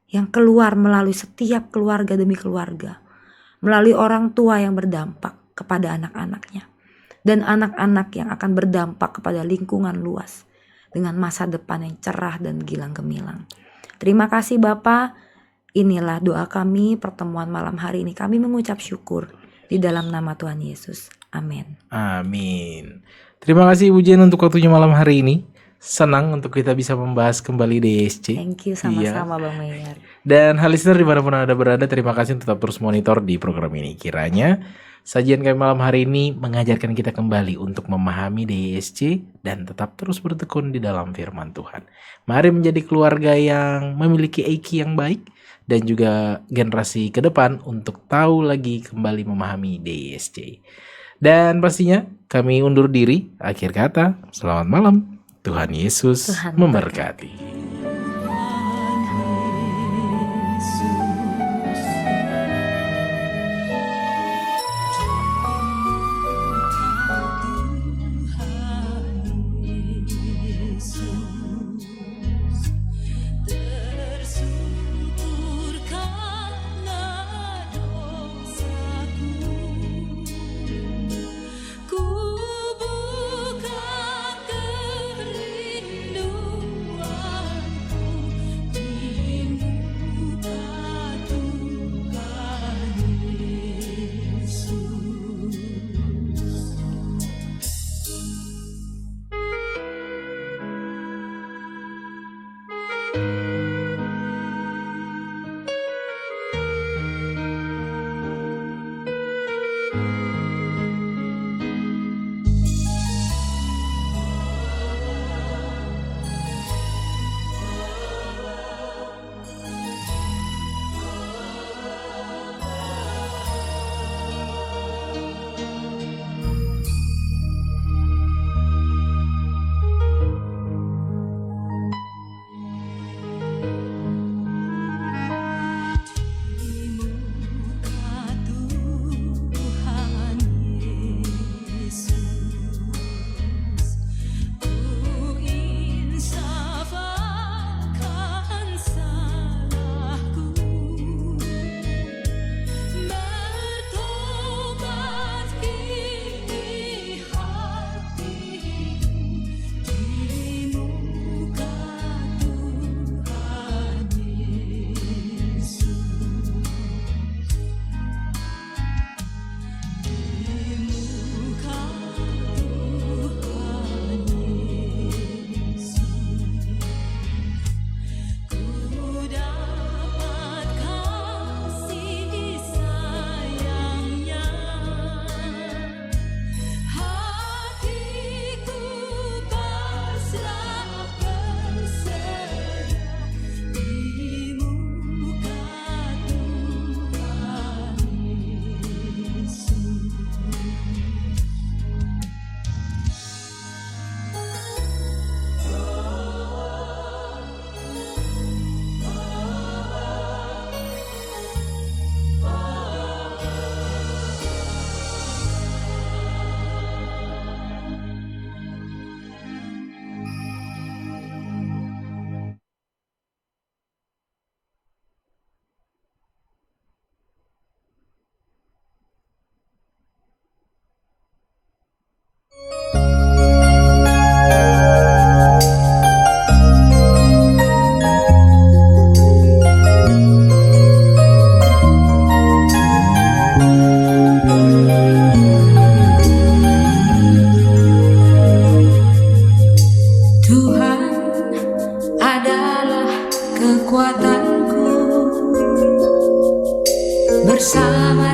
C: Yang keluar melalui setiap keluarga demi keluarga. Melalui orang tua yang berdampak kepada anak-anaknya. Dan anak-anak yang akan berdampak kepada lingkungan luas dengan masa depan yang cerah dan gilang gemilang. Terima kasih Bapa. Inilah doa kami pertemuan malam hari ini. Kami mengucap syukur di dalam nama Tuhan Yesus. Amin.
B: Amin. Terima kasih Ibu Jen untuk waktunya malam hari ini. senang untuk kita bisa membahas kembali DSC.
C: Thank you sama-sama Bang Meyer.
B: Dan listener dimanapun Anda berada, terima kasih tetap terus monitor di program ini. Kiranya sajian kami malam hari ini mengajarkan kita kembali untuk memahami DSC dan tetap terus bertekun di dalam firman Tuhan. Mari menjadi keluarga yang memiliki IQ yang baik dan juga generasi ke depan untuk tahu lagi kembali memahami DSC. Dan pastinya kami undur diri. Akhir kata, selamat malam. Tuhan Yesus memberkati.
A: Bersama